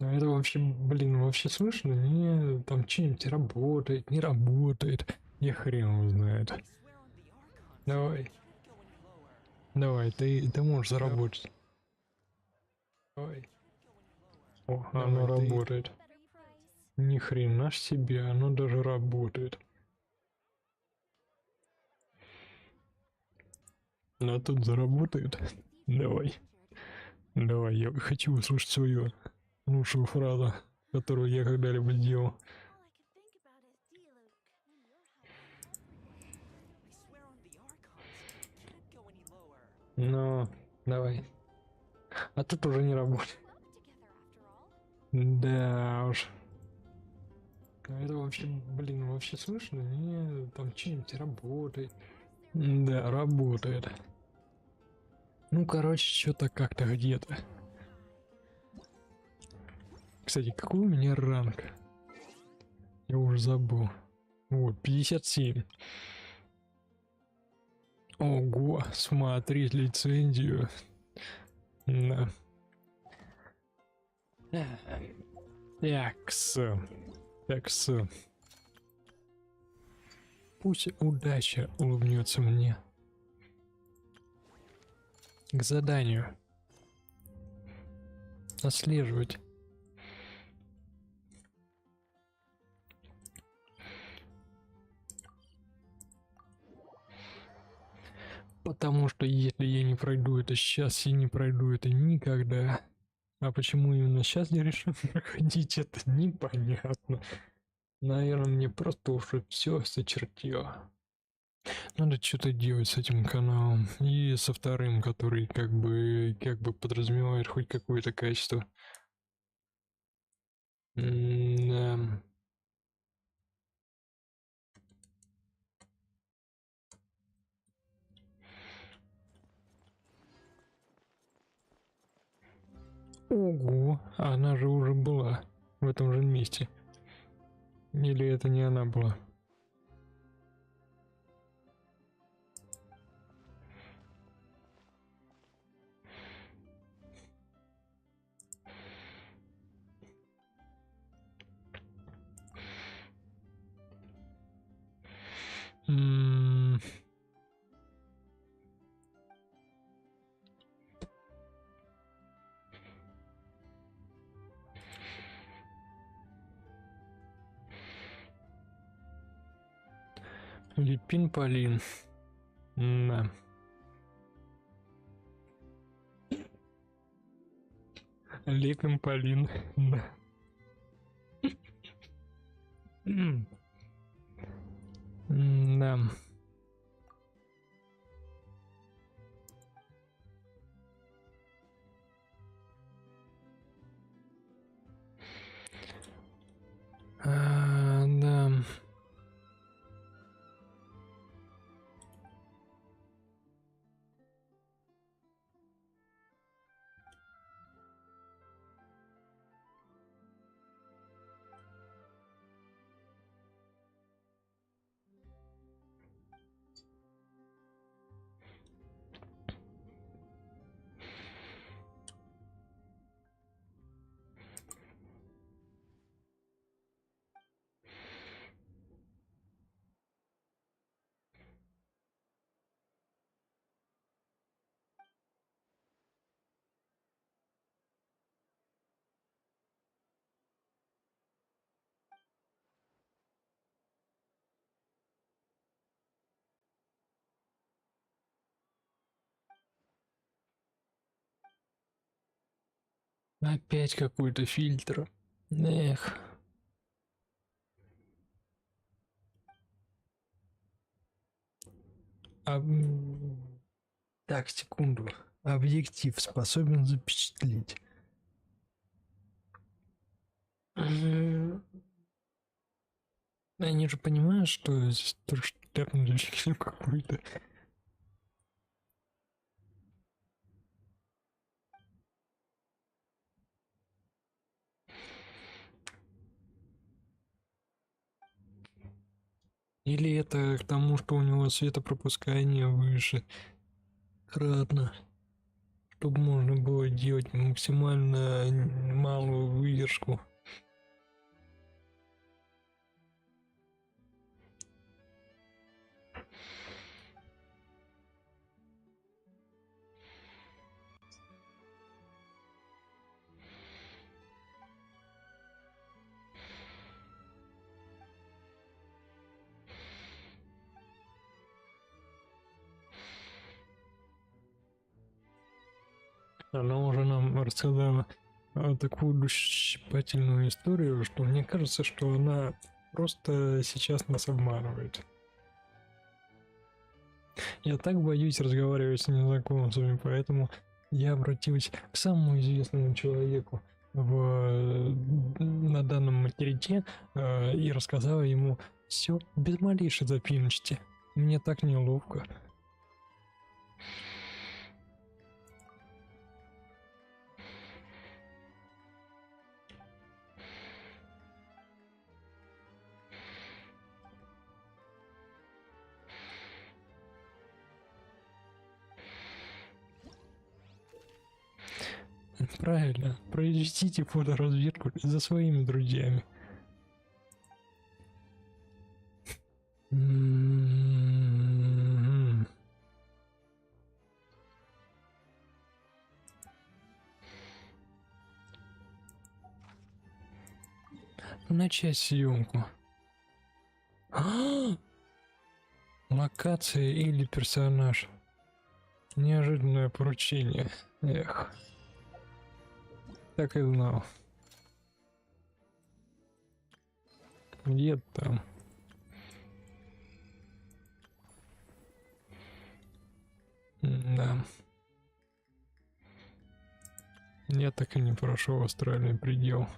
А это вообще, блин, вообще слышно? Не, там что-нибудь работает, не работает. Я хрен его знает. Давай. Давай, ты можешь заработать. Давай. О, оно работает. Ни хрена ж себе, оно даже работает. А тут заработает. Давай. Давай, я хочу услышать свою лучшую фразу, которую я когда-либо делал. Ну, давай. А тут уже не работает. Да уж. А это вообще, блин, вообще слышно? Не, там что-нибудь работает. Да, работает. Ну, короче, что-то как-то где-то. Кстати, какой у меня ранг? Я уже забыл. Вот, 57. Ого, смотреть лицензию. Да. Такс. Пусть удача улыбнется мне. К заданию. Отслеживать. Потому что если я не пройду это сейчас, я не пройду это никогда. А почему именно сейчас я решил проходить, это непонятно. Наверное, мне просто уже все сочертело. Надо что-то делать с этим каналом и со вторым, который как бы подразумевает хоть какое-то качество. Да. Ого, она же уже была в этом же месте. Или это не она была? Липин Полин. Да. Лепим Полин. Да. Да. Да. Опять какой-то фильтр. Эх. Так, секунду. Объектив способен запечатлеть. Они же понимают, что здесь только что ляпнули фильм какой-то. Или это к тому, что у него светопропускание выше кратно. чтобы можно было делать максимально малую выдержку. Она уже нам рассказала такую душещипательную историю, что мне кажется, что она просто сейчас нас обманывает. Я так боюсь разговаривать с незнакомцами, поэтому я обратилась к самому известному человеку на данном материке и рассказала ему все без малейшей запиночки. Мне так неловко. Правильно, произведите фоторазведку за своими друзьями. Начать съемку. Локация или персонаж. Неожиданное поручение. Эх. Так и знал. Где там? Да. Я так и не прошел астральный предел.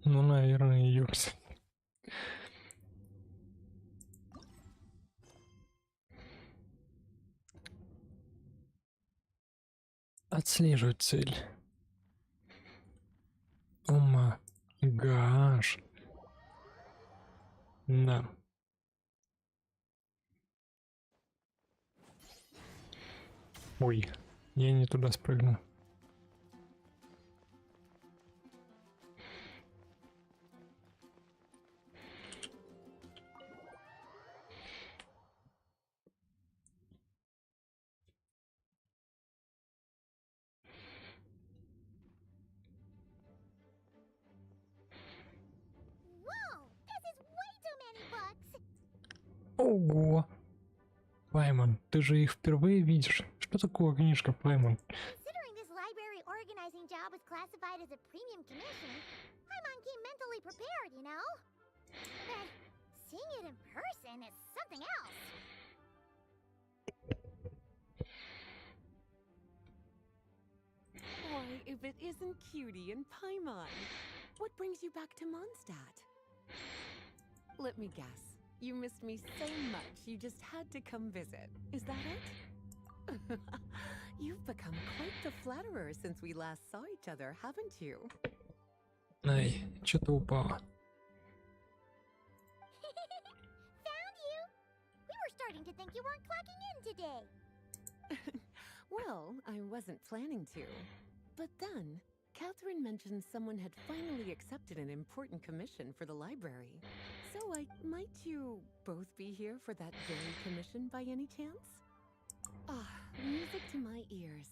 Ну, наверное, ее, кстати. Отслеживать цель. Ома. Гаш. Да. Ой, я не туда спрыгнул. Ого! Пайман, ты же их впервые видишь. Что такое книжка, Пайман? Boy, if it isn't Cutie and Paimon. What brings you back to Mondstadt? Let me guess. You missed me so much, you just had to come visit. Is that it? You've become quite the flatterer since we last saw each other, haven't you? Ай, что-то упало. Found you! We were starting to think you weren't clocking in today. Well, I wasn't planning to. But then, Catherine mentioned someone had finally accepted an important commission for the library. So might you both be here for that very commission by any chance? Music to my ears.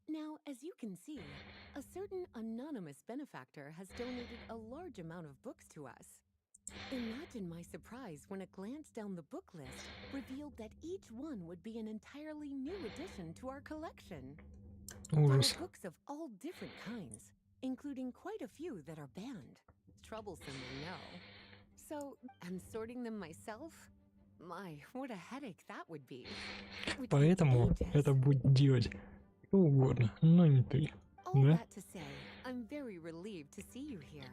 Now, as you can see, a certain anonymous benefactor has donated a large amount of books to us. Imagine my surprise when a glance down the book list revealed that each one would be an entirely new addition to our collection. Ужас. There are books of all different kinds, including quite a few that are banned. Troublesome, I know. So, I'm sorting them myself? My, what a headache that would be. Поэтому это будет делать кто угодно, но не ты. All Да? that to say, I'm very relieved to see you here.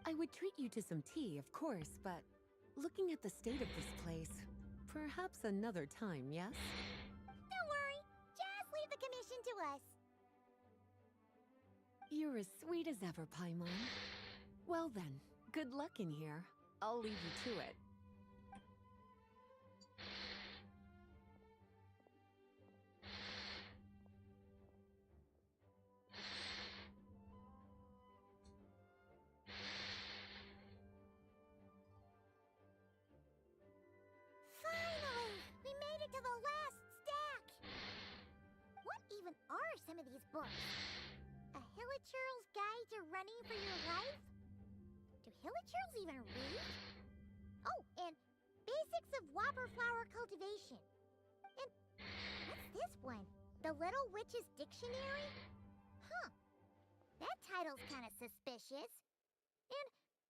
I would treat you to some tea, of course, but looking at the state of this place, perhaps another time, yes? Don't worry. Just leave the commission to us. You're as sweet as ever, Paimon. Well then, good luck in here. I'll leave you to it. Finally! We made it to the last stack! What even are some of these books? A Hilichurl's Guide to Running for Your Life? Do Hilichurls even read? Oh, and Basics of Whopper Flower Cultivation. And what's this one? The Little Witch's Dictionary? Huh. That title's kind of suspicious. And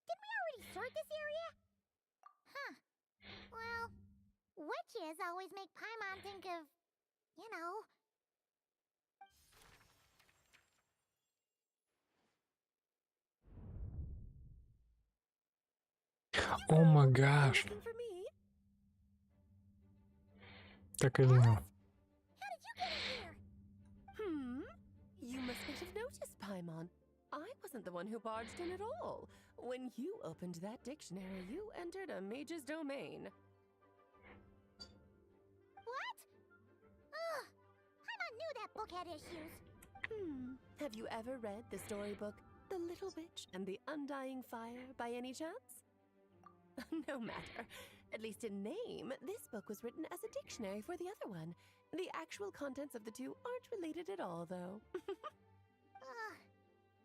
didn't we already sort this area? Huh. Well, witches always make Paimon think of, you know. О май гаш. Anything for me? Так и знал. How did you get in here? You must not have noticed, Paimon. I wasn't the one who barged in at all. When you opened that dictionary, you entered a mage's domain. What? Ugh. Paimon knew that book had issues. Have you ever read the storybook, The Little Witch and the Undying Fire, by any chance? No matter. At least in name, this book was written as a dictionary for the other one. The actual contents of the two aren't related at all, though. Ugh.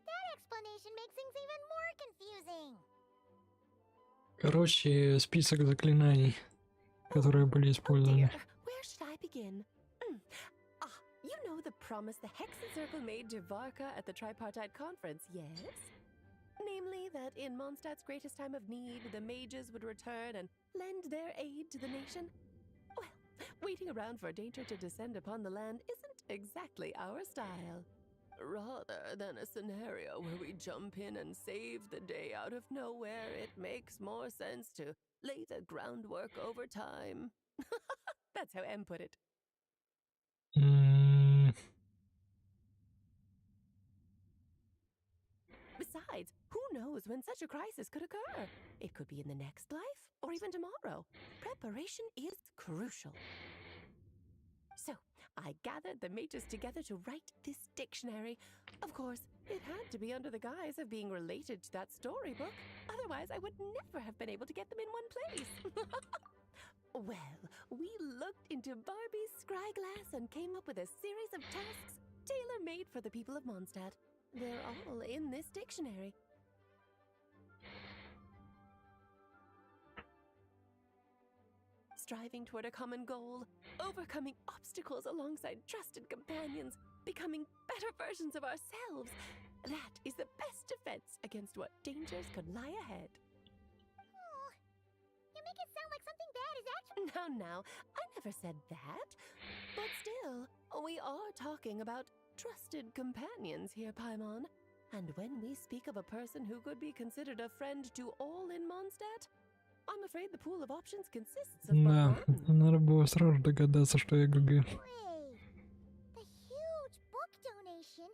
That explanation makes things even more confusing. Короче, список заклинаний, которые были Oh использованы. dear, where should I begin? You know the promise the Hexen Circle made to Varka at the Tripartite Conference, yes? Namely, that in Mondstadt's greatest time of need, the mages would return and lend their aid to the nation? Well, waiting around for danger to descend upon the land isn't exactly our style. Rather than a scenario where we jump in and save the day out of nowhere, it makes more sense to lay the groundwork over time. That's how M put it. Besides, who knows when such a crisis could occur? It could be in the next life, or even tomorrow. Preparation is crucial. So, I gathered the mages together to write this dictionary. Of course, it had to be under the guise of being related to that storybook. Otherwise, I would never have been able to get them in one place. Well, we looked into Barbie's scryglass and came up with a series of tasks tailor-made for the people of Mondstadt. They're all in this dictionary. Striving toward a common goal, overcoming obstacles alongside trusted companions, becoming better versions of ourselves. That is the best defense against what dangers could lie ahead. Oh, you make it sound like something bad is actually. Now, I never said that. But still, we are talking about trusted companions here, Paimon. And when we speak of a person who could be considered a friend to all in Mondstadt, I'm afraid the pool of options consists of Да, but one. надо было сразу догадаться, что я ГГ. Wait, the huge book donation?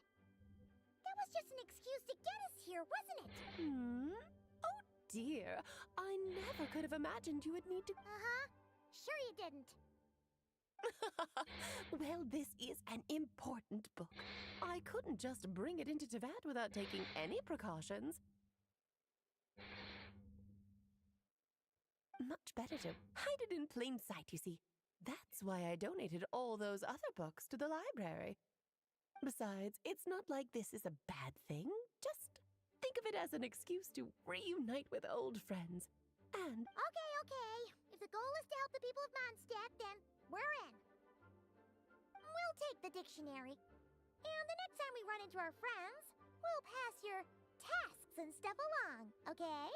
That was just an excuse to get us here, wasn't it? Oh dear, I never could have imagined you would need to... Uh-huh. Sure you didn't. Well, this is an important book. I couldn't just bring it into Tevat without taking any precautions. Much better to hide it in plain sight, you see. That's why I donated all those other books to the library. Besides, it's not like this is a bad thing. Just think of it as an excuse to reunite with old friends. And Okay. If the goal is to help the people of Mondstadt, then we're in. We'll take the dictionary. And the next time we run into our friends, we'll pass your tasks and stuff along, okay?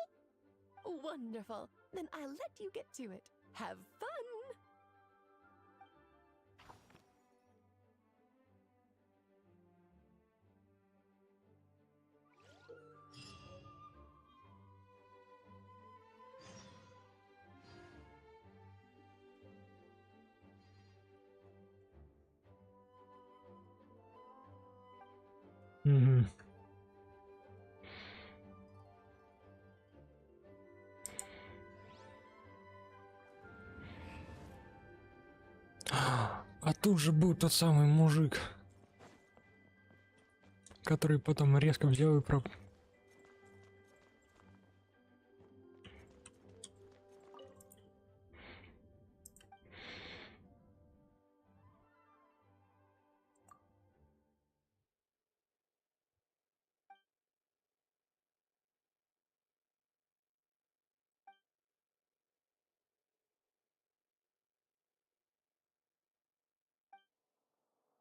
wonderful. Then I'll let you get to it. Have fun! Угу. А тут же был тот самый мужик, который потом резко взял и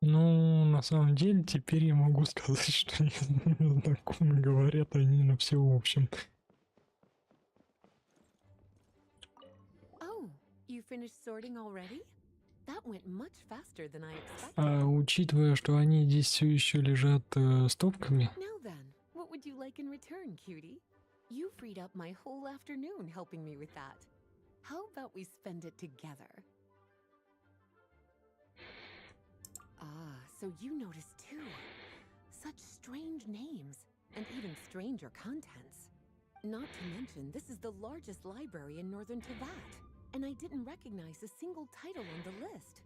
Ну, на самом деле, теперь я могу сказать, что я знакомы, говорят они на всеобщем. Oh, you finished sorting already? That went much faster than I expected. А учитывая, что они здесь все еще лежат стопками, Now then, what would you like in return, cutie? You freed up my whole afternoon helping me with that. How about we spend it together? Ah, so you noticed too. Such strange names, and even stranger contents. Not to mention, this is the largest library in northern Teyvat, and I didn't recognize a single title on the list.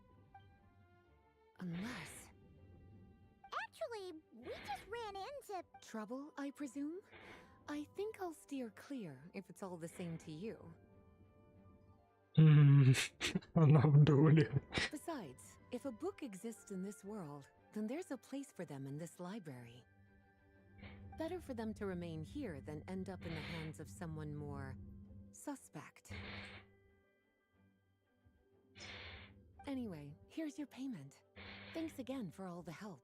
Unless... Actually, we just ran into... Trouble, I presume? I think I'll steer clear if it's all the same to you. она в доле. Besides, if a book exists in this world, then there's a place for them in this library. Better for them to remain here than end up in the hands of someone more suspect. Anyway, here's your payment. Thanks again for all the help.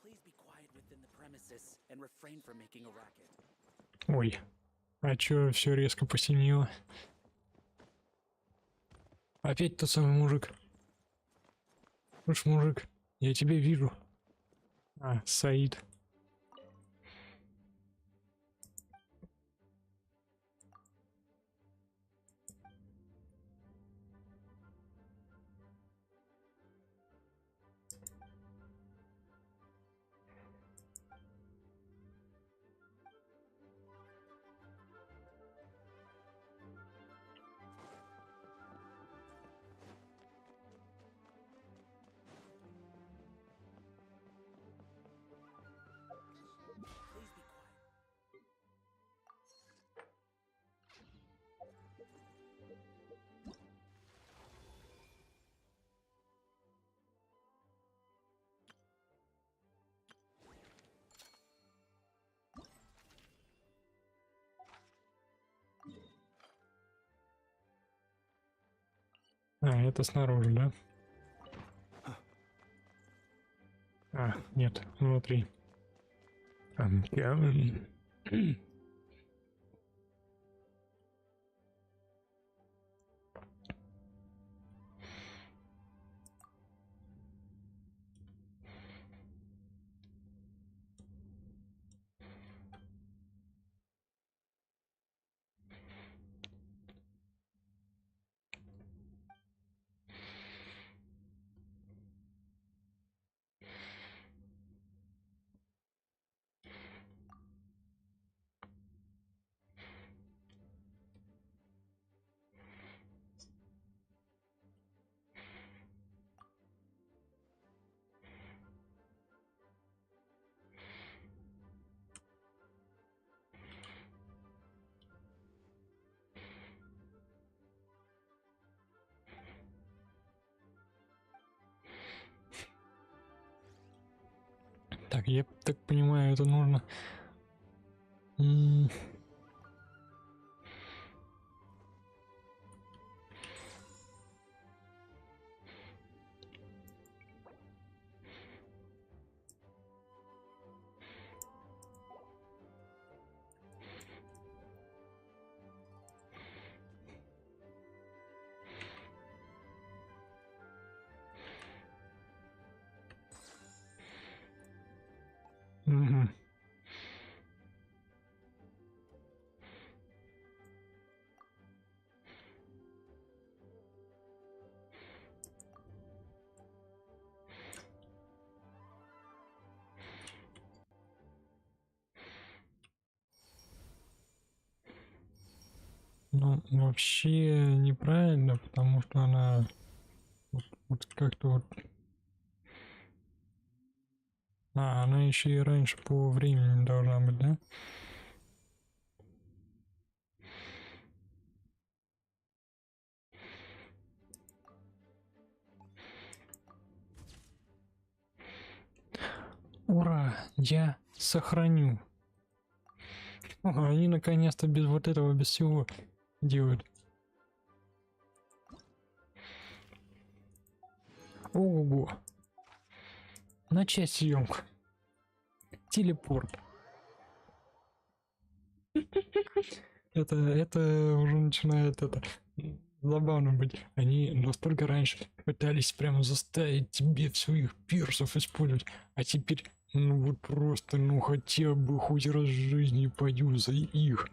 Please be quiet within the premises and refrain from making a racket. Ой, а чё все резко посинело? Опять тот самый мужик. Слышь, мужик, я тебя вижу. А, Саид. Please be quiet. А, это снаружи, да? А, нет, внутри. Так, я так понимаю, это нужно... Ну, вообще неправильно, потому что она вот как-то вот... А, она еще и раньше по времени должна быть, да? Ура! Я сохраню. О, они наконец-то без вот этого, без всего делают. Ого! Начать съемку. Телепорт. Это уже начинает забавно быть. Они настолько раньше пытались прямо заставить тебе своих пирсов использовать, а теперь, ну вот просто, ну хотя бы хоть раз в жизни поюзай их.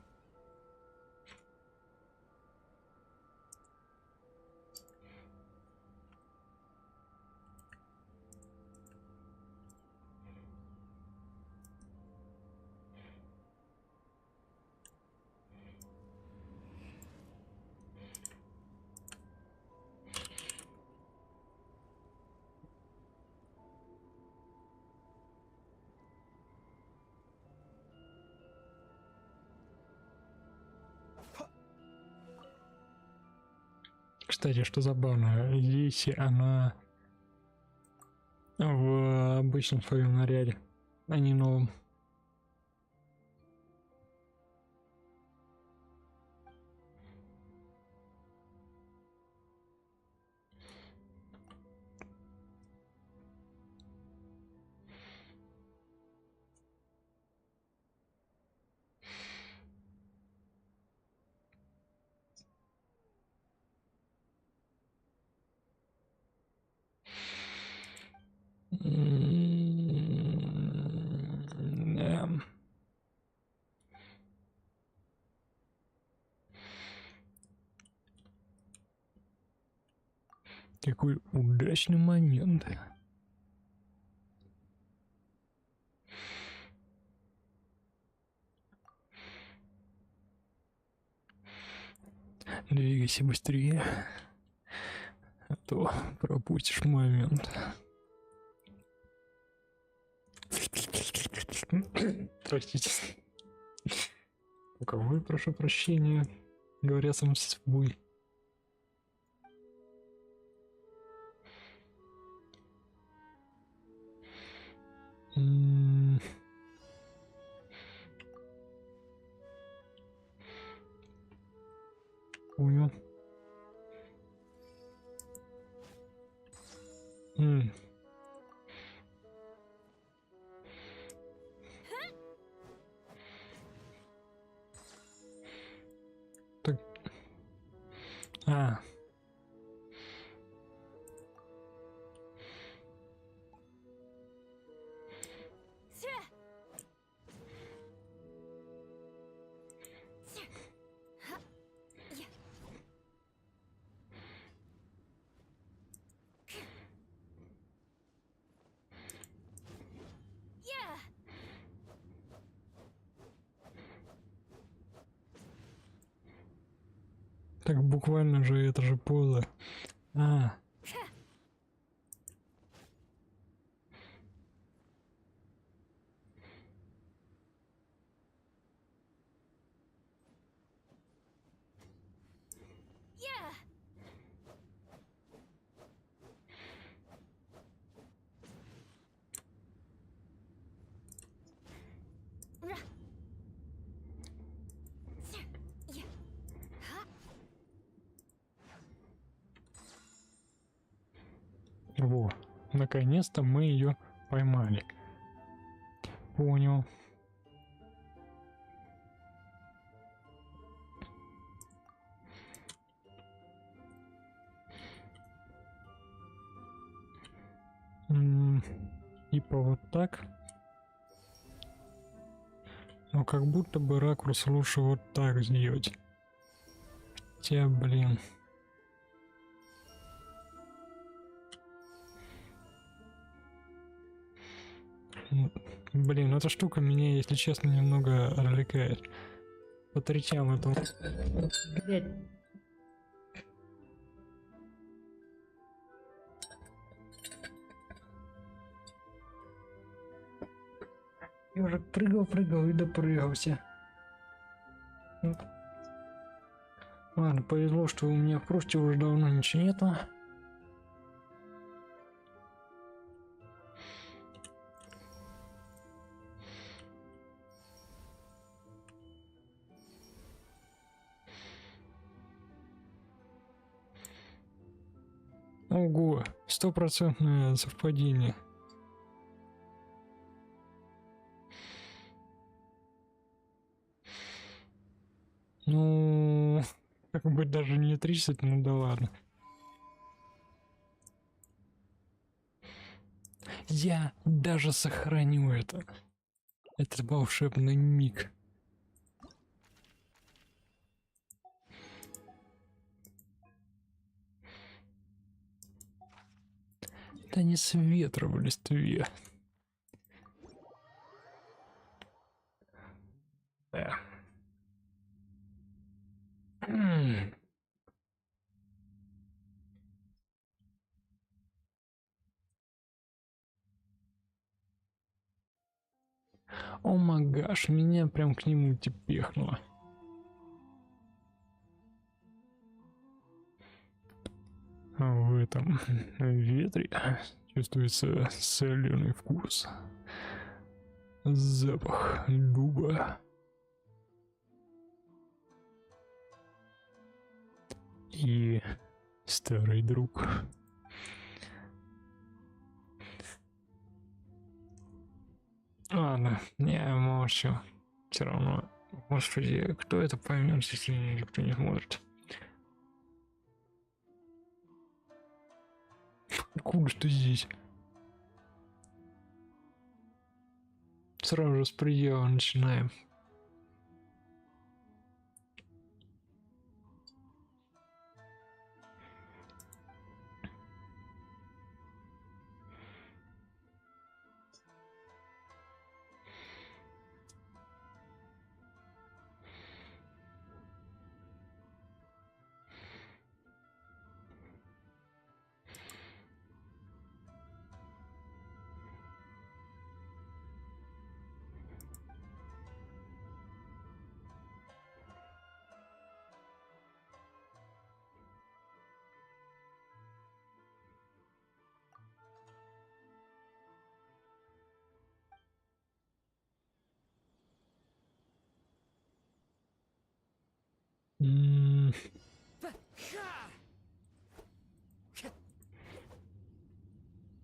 Кстати, что забавно, здесь она в обычном своем наряде, а не новом. Да. Какой удачный момент. Двигайся быстрее, а то пропустишь момент. Простите. У кого я прошу прощения? Говоря сам собой. Понял. Так. А. Так буквально же это же поза. А. Во, наконец-то мы ее поймали. Понял. Типа вот так. Но как будто бы ракурс лучше вот так сделать. Хотя, блин. Блин, эта штука меня, если честно, немного отвлекает. по третьям этому. Блять. Я уже прыгал и допрыгался. Ладно, повезло, что у меня в кружке уже давно ничего нету. Ого, 100% совпадение. Ну, как бы даже не 30, ну да ладно. Я даже сохраню это. Этот волшебный миг. Да не с ветра в листве. Да. О магаш, меня прям к нему типехнуло. В этом ветре чувствуется соленый вкус, запах дуба и старый друг. Ладно, я молчу. Все равно, господи, кто это поймет, если никто не смотрит? Откуда что здесь? Сразу же с предела начинаем.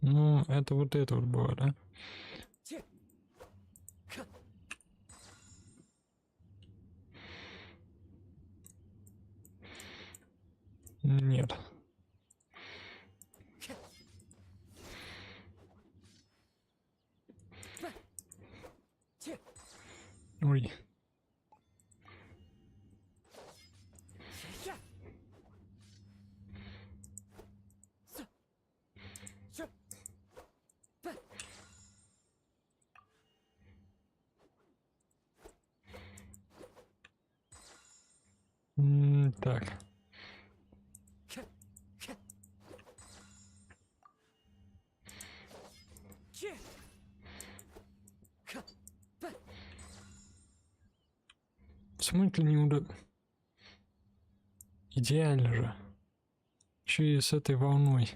Ну, это вот было, да? Нет. Ой. Так. В смысле не удобно? Идеально же. Еще и с этой волной.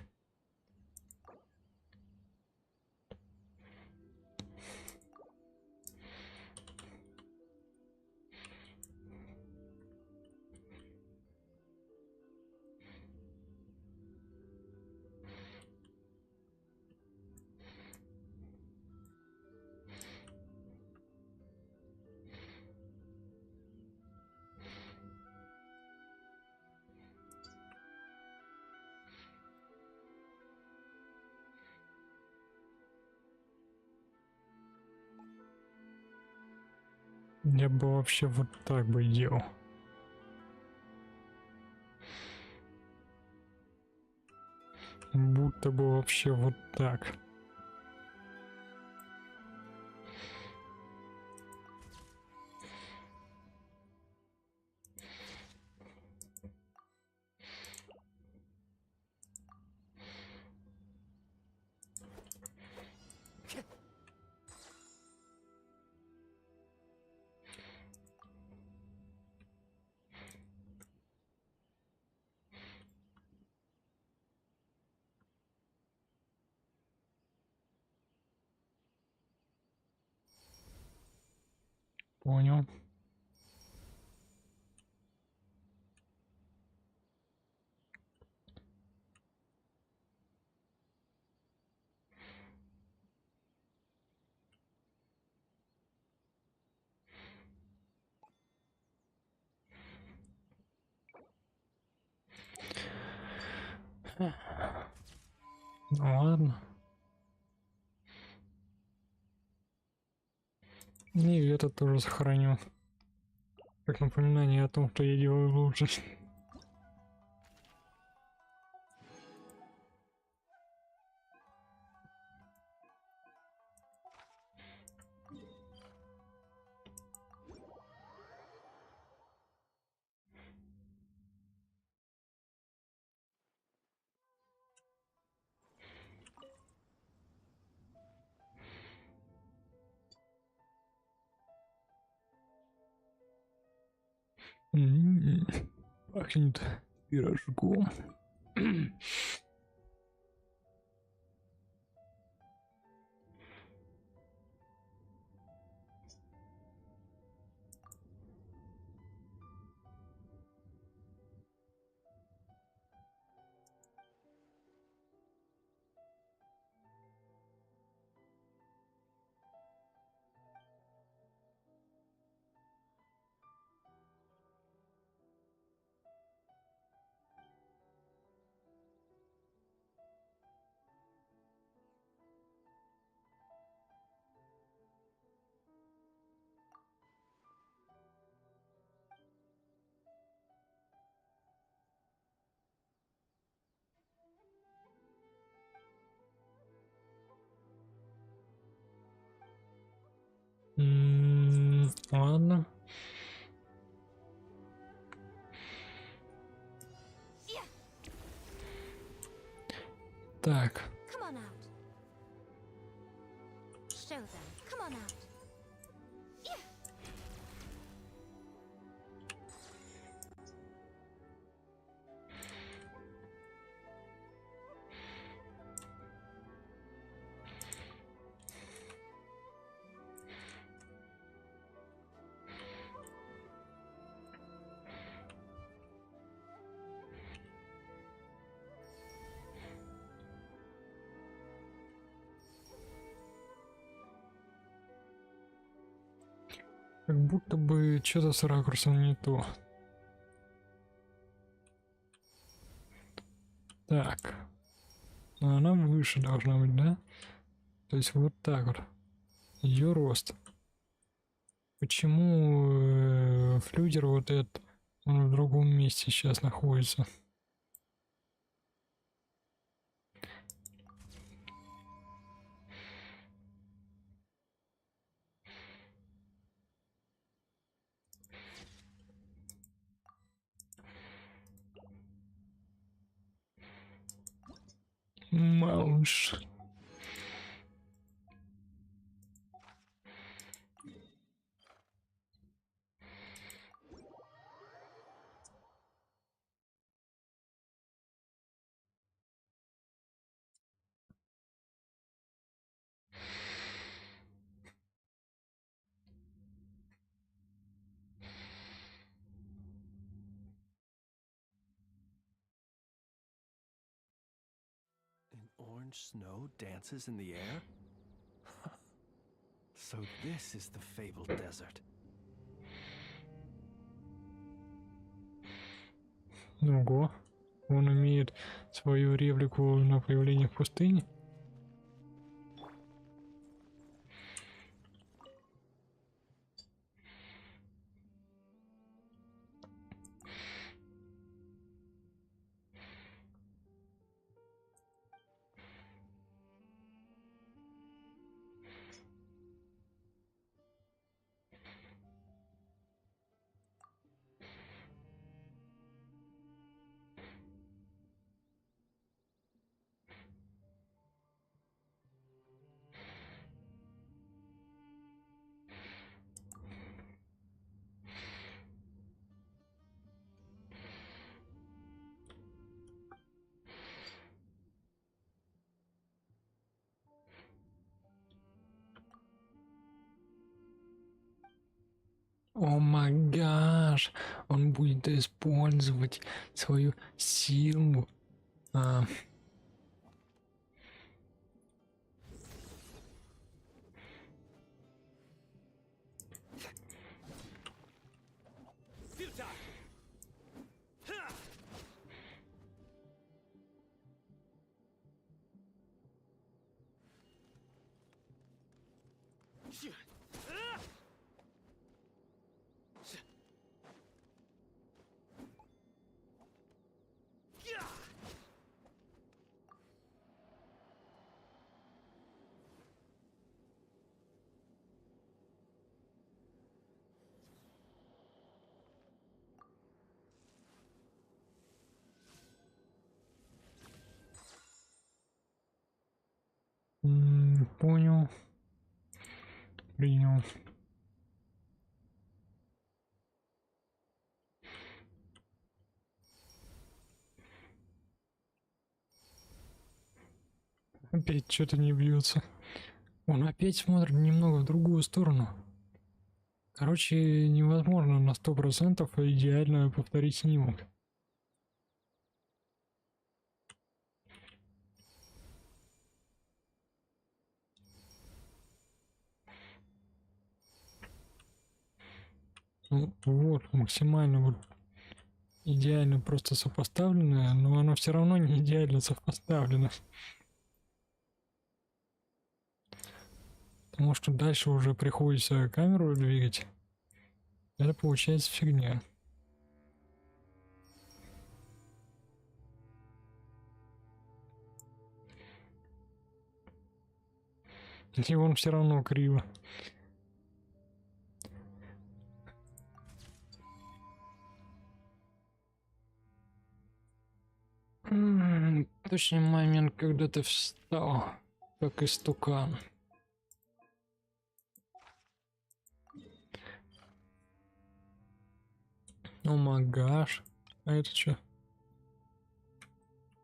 Я бы вообще вот так бы делал. Будто бы вообще вот так. Понял. Ну ладно. И это тоже сохраню. Как напоминание о том, что я делаю лучше. Пахнет пирожком. Ладно. Так. Come on out. Show them. Come on out. Как будто бы что-то с ракурсом не то. Так. Но она выше должна быть, да? То есть вот так вот. Ее рост. Почему флюгер вот этот, он в другом месте сейчас находится? Малыш. An orange snow dances in the air? So this is the fabled desert. Ого. Он имеет свою реплику на появление в пустыне. О май гаш, он будет использовать свою силу. Futile! Ha! Shit. Ah! Shit. Gah! Понял. Принял. Опять что-то не бьется. Он опять смотрит немного в другую сторону. Короче, невозможно на 100% идеально повторить снимок. Ну, вот, максимально вот идеально просто сопоставленное, но оно все равно не идеально сопоставлено. Потому что дальше уже приходится камеру двигать. Это получается фигня. И он все равно криво. Точный момент, когда ты встал, как истукан. О май гаш. А это что?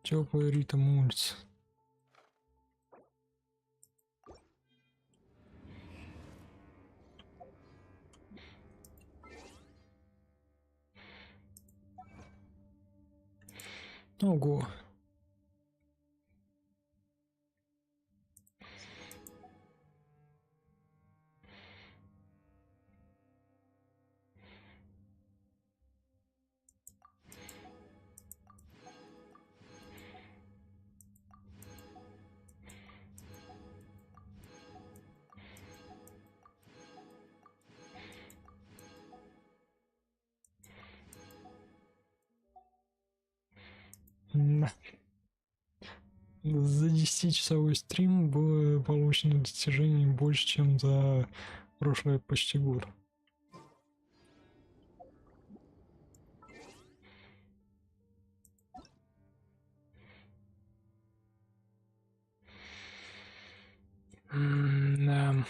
Теплый ритм улиц. Ого. Да. За 10-часовой стрим было получено достижений больше, чем за прошлый почти год. Да.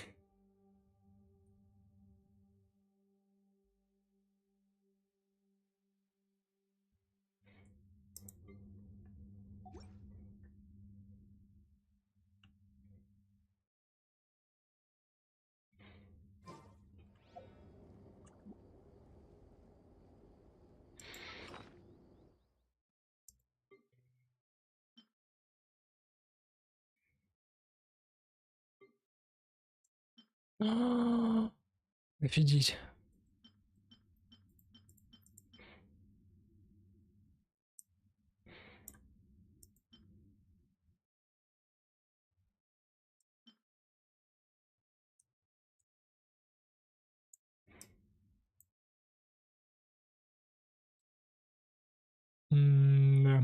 Офигеть. Да.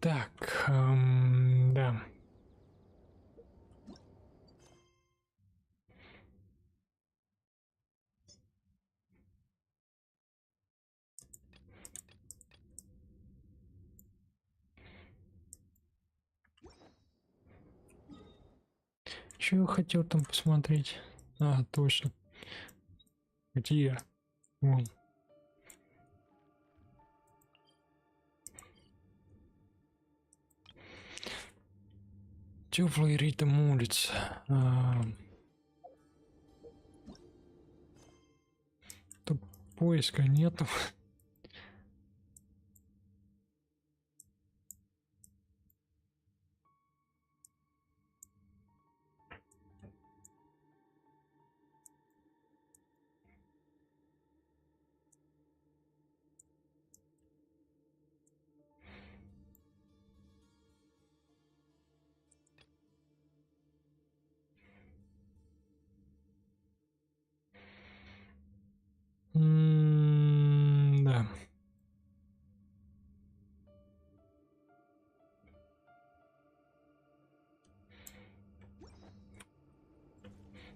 Так, да. Что я хотел там посмотреть? А, точно. Где? Вон. Теплый ритм улиц. Тут поиска нету. Да.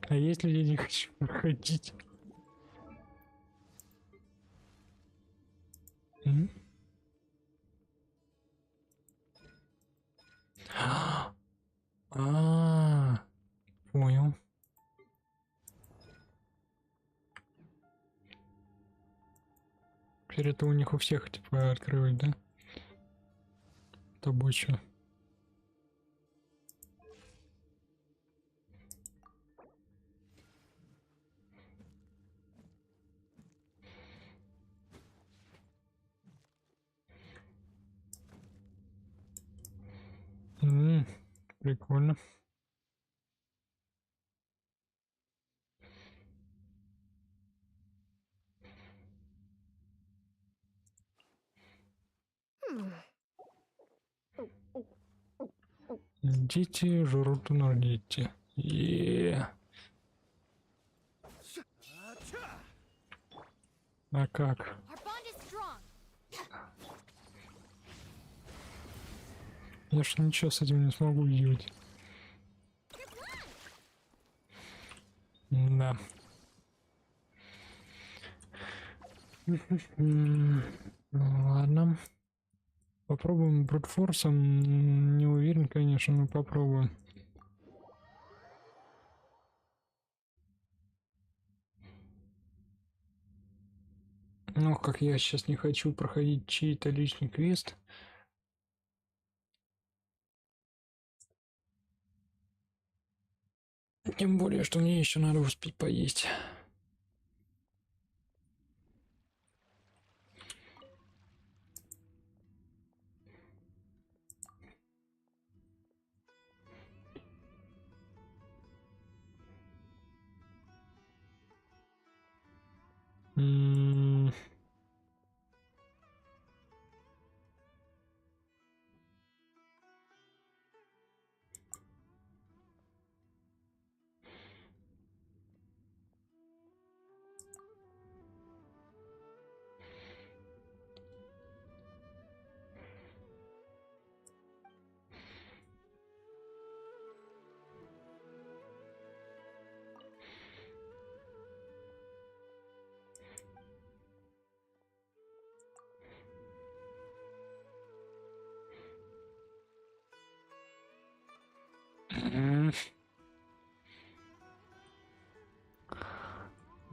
А если я не хочу проходить? М? А, понял. Теперь это у них у всех типа открывать, да? Тобой что? Прикольно. Дети жрут на дети. А как? Our bond is strong. Я ж ничего с этим не смогу делать. Да. Ну, ладно. Попробуем брутфорсом. Не уверен, конечно, но попробуем. Ну, как я сейчас не хочу проходить чей-то личный квест. Тем более, что мне еще надо успеть поесть. М.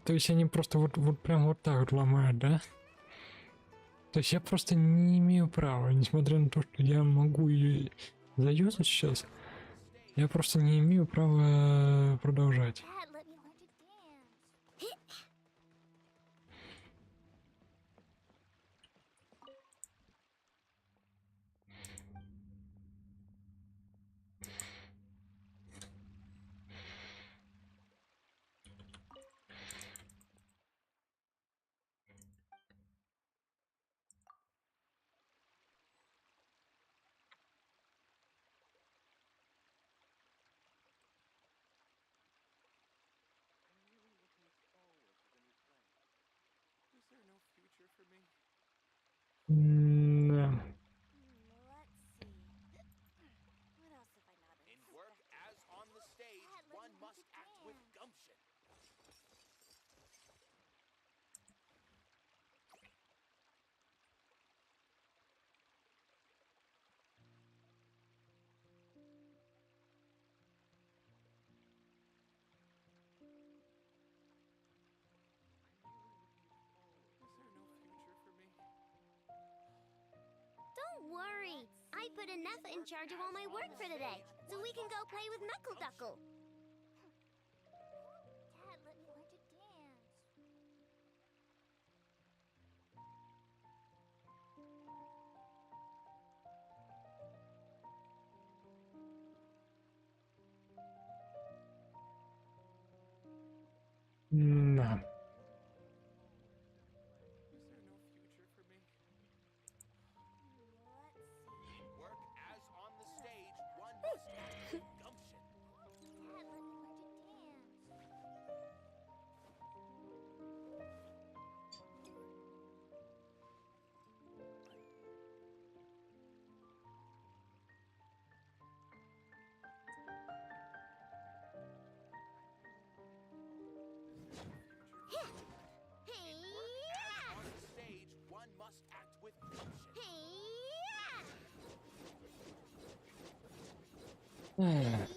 То есть они просто вот прям вот так вот ломают, да? То есть я просто не имею права, несмотря на то, что я могу ее заюзать сейчас, я просто не имею права продолжать. Dad, let me learn to dance. Да. Let's see. What else have I not In work as on the stage, Dad, let one me learn must to act with dance. gumption. I put Neffa in charge of all my work for the day, so we can go play with Knuckle Duckle. Dad, let me learn to dance. Да. Is there no future for me? Let's see. Work as on the stage, one must act with gumption. Dad, let me learn to dance. In work as on the stage, one must act with gumption. Эх,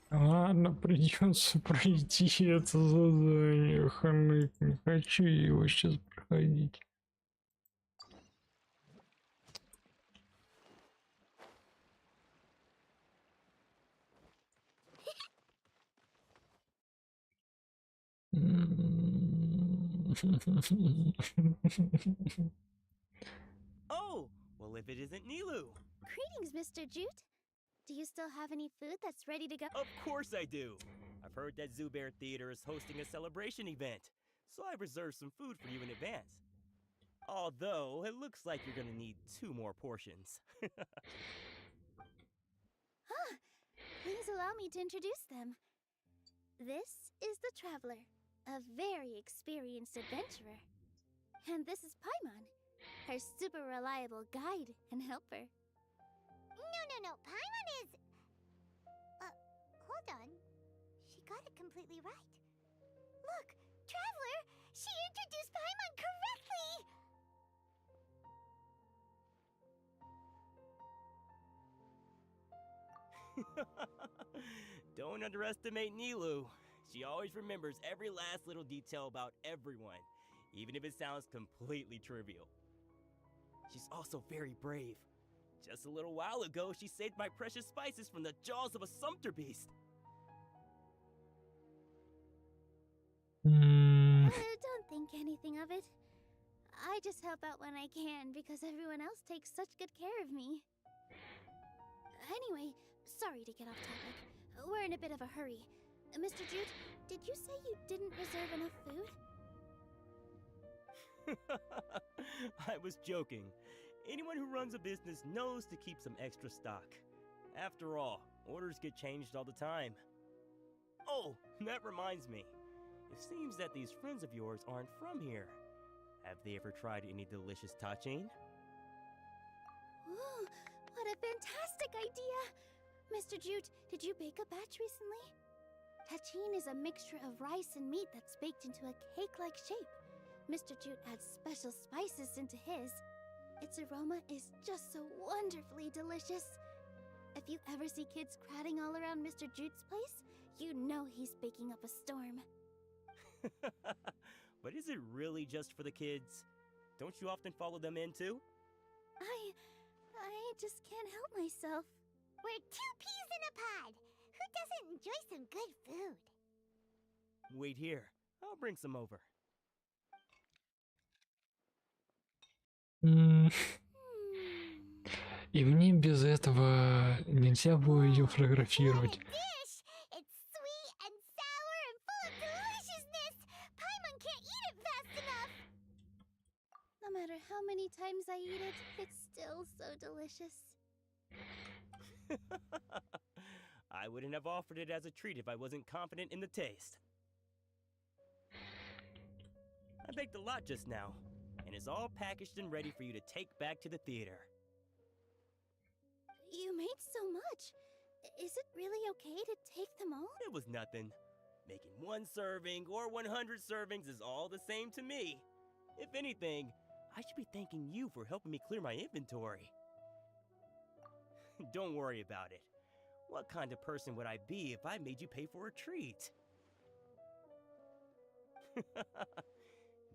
ладно, придется пройти это задание. Ханык, не хочу я его сейчас проходить. Oh, well, if it isn't Nilu. Greetings, Mr. Jute. Do you still have any food that's ready to go? Of course I do. I've heard that Zubair Theater is hosting a celebration event, so I've reserved some food for you in advance. Although, it looks like you're gonna need 2 more portions. Please allow me to introduce them. This is the Traveler, a very experienced adventurer. And this is Paimon, her super reliable guide and helper. No. Paimon is... hold on. She got it completely right. Look, Traveler! She introduced Paimon correctly! Don't underestimate Nilu. She always remembers every last little detail about everyone, even if it sounds completely trivial. She's also very brave. Just a little while ago, she saved my precious spices from the jaws of a sumpter beast. Don't think anything of it. I just help out when I can because everyone else takes such good care of me. Anyway, sorry to get off topic. We're in a bit of a hurry. Mr. Jute, did you say you didn't reserve enough food? I was joking. Anyone who runs a business knows to keep some extra stock. After all, orders get changed all the time. Oh, that reminds me. It seems that these friends of yours aren't from here. Have they ever tried any delicious tachin? Ooh, what a fantastic idea! Mr. Jute, did you bake a batch recently? Tachin is a mixture of rice and meat that's baked into a cake-like shape. Mr. Jute adds special spices into his. Its aroma is just so wonderfully delicious. If you ever see kids crowding all around Mr. Jute's place, you know he's baking up a storm. But is it really just for the kids? Don't you often follow them in too? I just can't help myself. We're 2 peas in a pod. Who doesn't enjoy some good food? Wait here. I'll bring some over. И мне без этого нельзя было ее фотографировать. Dish! It's sweet and sour and full of deliciousness! Paimon can't eat it fast enough! No matter how many times I eat it, it's still so delicious. I wouldn't have offered it as a treat if I wasn't confident in the taste. I baked a lot just now, and it's all packaged and ready for you to take back to the theater. You made so much. Is it really okay to take them all? It was nothing. Making 1 serving or 100 servings is all the same to me. If anything, I should be thanking you for helping me clear my inventory. Don't worry about it. What kind of person would I be if I made you pay for a treat?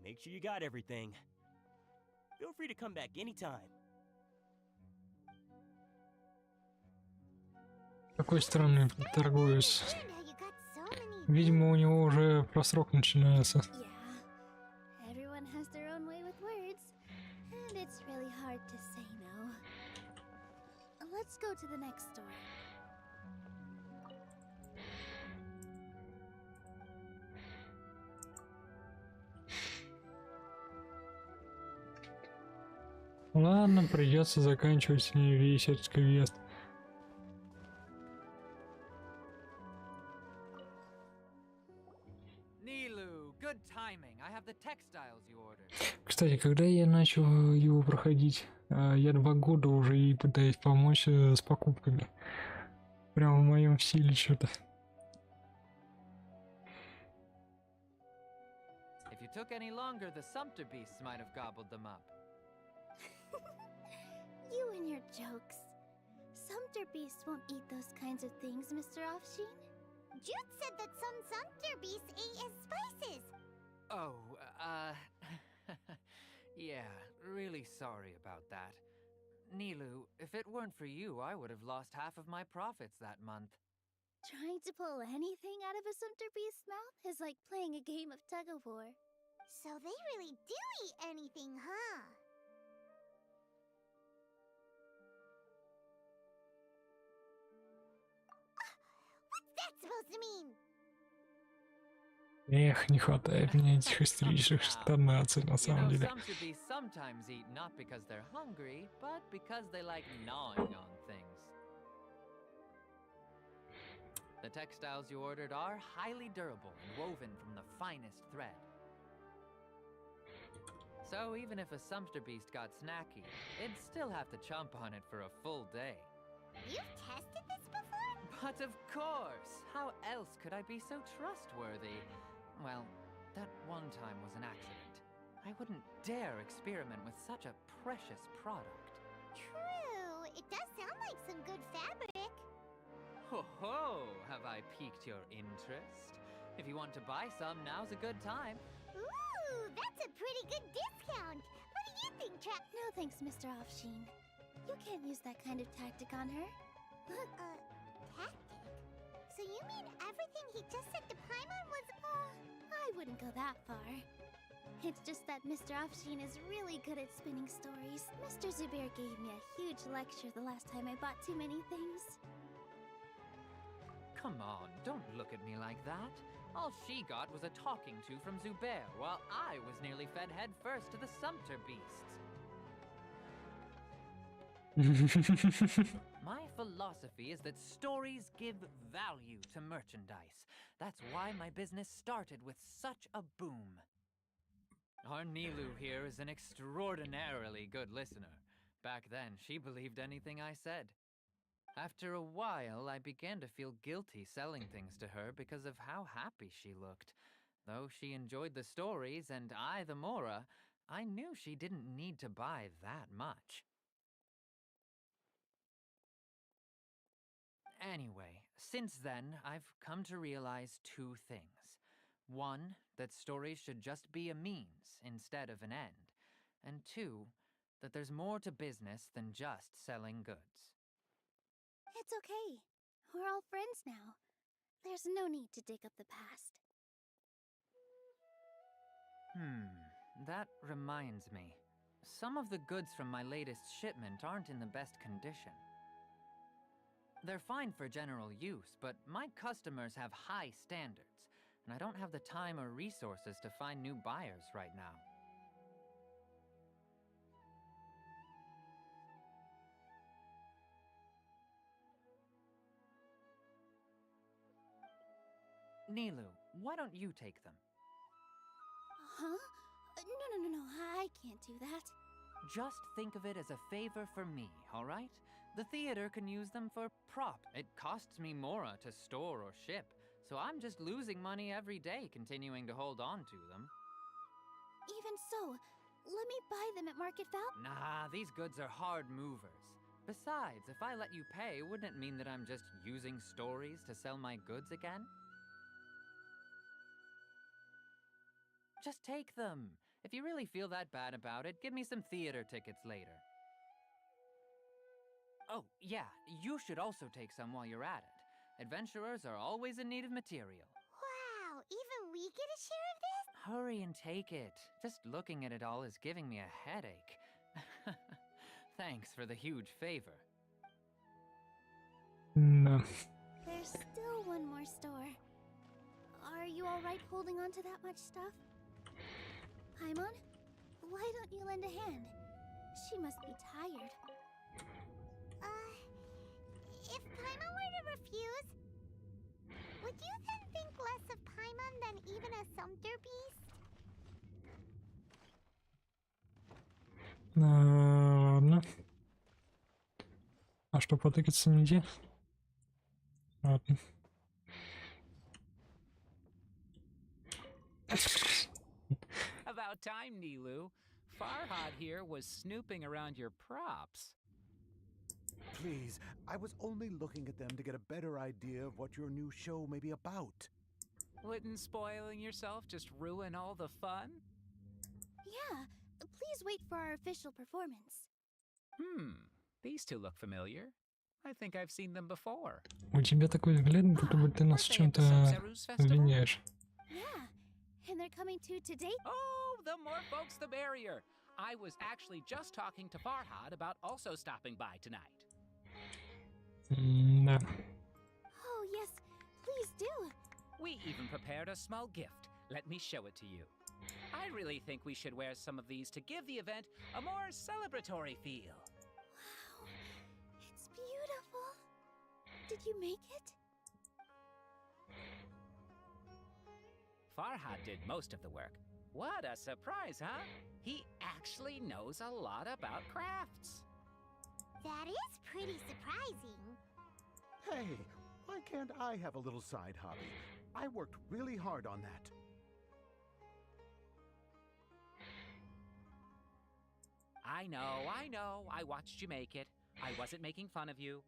Make sure you got everything. Feel free to come back anytime. Какой странный торговец. Now you got so many Видимо, у него уже просрок начинается. Yeah, everyone has their own way with words, and it's really hard to say no. Let's go to the next store. Ладно, придется заканчивать весь этот квест. Nilu, good timing. I have the textiles you ordered. Кстати, когда я начал его проходить, я 2 года уже и пытаюсь помочь с покупками. Прямо в моем стиле что-то. If you took any longer, the sumpter beasts might have gobbled them up. You and your jokes. Sumpter beasts won't eat those kinds of things, Mr. Offsheen. Jude said that some sumpter beasts ate his spices. Oh, yeah, really sorry about that. Nilu, if it weren't for you, I would have lost half of my profits that month. Trying to pull anything out of a sumpter beast's mouth is like playing a game of tug-of-war. So they really do eat anything, huh? What's that supposed to mean? Эх, не хватает мне этих истеричных тонаций на You самом know, деле. sumpter beasts sometimes eat not because they're hungry, but because they like gnawing on things. The textiles you ordered are highly durable and woven from the finest thread. So even if a sumpter beast got snacky, it'd still have to chomp on it for a full day. You've tested this before? But of course! How else could I be so trustworthy? Well, that one time was an accident. I wouldn't dare experiment with such a precious product. True. It does sound like some good fabric. Ho ho! Have I piqued your interest? If you want to buy some, now's a good time. Ooh, that's a pretty good discount. What do you think, Trap? No thanks, Mr. Offsheen. You can't use that kind of tactic on her. Look, tactic? So you mean everything he just said to Paimon was, I wouldn't go that far. It's just that Mr. Offsheen is really good at spinning stories. Mr. Zubair gave me a huge lecture the last time I bought too many things. Come on, don't look at me like that. All she got was a talking to from Zubair, while I was nearly fed head first to the sumpter beasts. My philosophy is that stories give value to merchandise. That's why my business started with such a boom. Our Nilu here is an extraordinarily good listener. Back then, she believed anything I said. After a while, I began to feel guilty selling things to her because of how happy she looked. Though she enjoyed the stories and I the Mora, I knew she didn't need to buy that much. Anyway, since then, I've come to realize 2 things. 1, that stories should just be a means instead of an end. And 2, that there's more to business than just selling goods. It's okay. We're all friends now. There's no need to dig up the past. That reminds me. Some of the goods from my latest shipment aren't in the best condition. They're fine for general use, but my customers have high standards, and I don't have the time or resources to find new buyers right now. Nilu, why don't you take them? Huh? No, I can't do that. Just think of it as a favor for me, all right? The theater can use them for prop. It costs me Mora to store or ship, so I'm just losing money every day continuing to hold on to them. Even so, let me buy them at market value. Nah, these goods are hard movers. Besides, if I let you pay, wouldn't it mean that I'm just using stories to sell my goods again? Just take them. If you really feel that bad about it, give me some theater tickets later. Oh, yeah, you should also take some while you're at it. Adventurers are always in need of material. Wow, even we get a share of this? Hurry and take it. Just looking at it all is giving me a headache. Thanks for the huge favor. No. There's still one more store. Are you alright holding on to that much stuff? Paimon, why don't you lend a hand? She must be tired. If Paimon were to refuse, would you then think less of Paimon than even a sumpter beast? Ладно. А что, потыкаться нигде? Ладно. About time, Nilu. Farhad here was snooping around your props. Please, I was only looking at them to get a better idea of what your new show may be about. Wouldn't spoiling yourself just ruin all the fun? Yeah, please wait for our official performance. These two look familiar. I think I've seen them before. У тебя такой взгляд, будто бы ты нас в чем-то обвиняешь. Yeah, and they're coming to today. Oh, the more folks the merrier. I was actually just talking to Farhad about also stopping by tonight. Да. Oh, yes, please do. We even prepared a small gift. Let me show it to you. I really think we should wear some of these to give the event a more celebratory feel. Wow, it's beautiful. Did you make it? Farhad did most of the work. What a surprise, huh? He actually knows a lot about crafts. That is pretty surprising. Hey, why can't I have a little side hobby? I worked really hard on that. I know. I watched you make it. I wasn't making fun of you.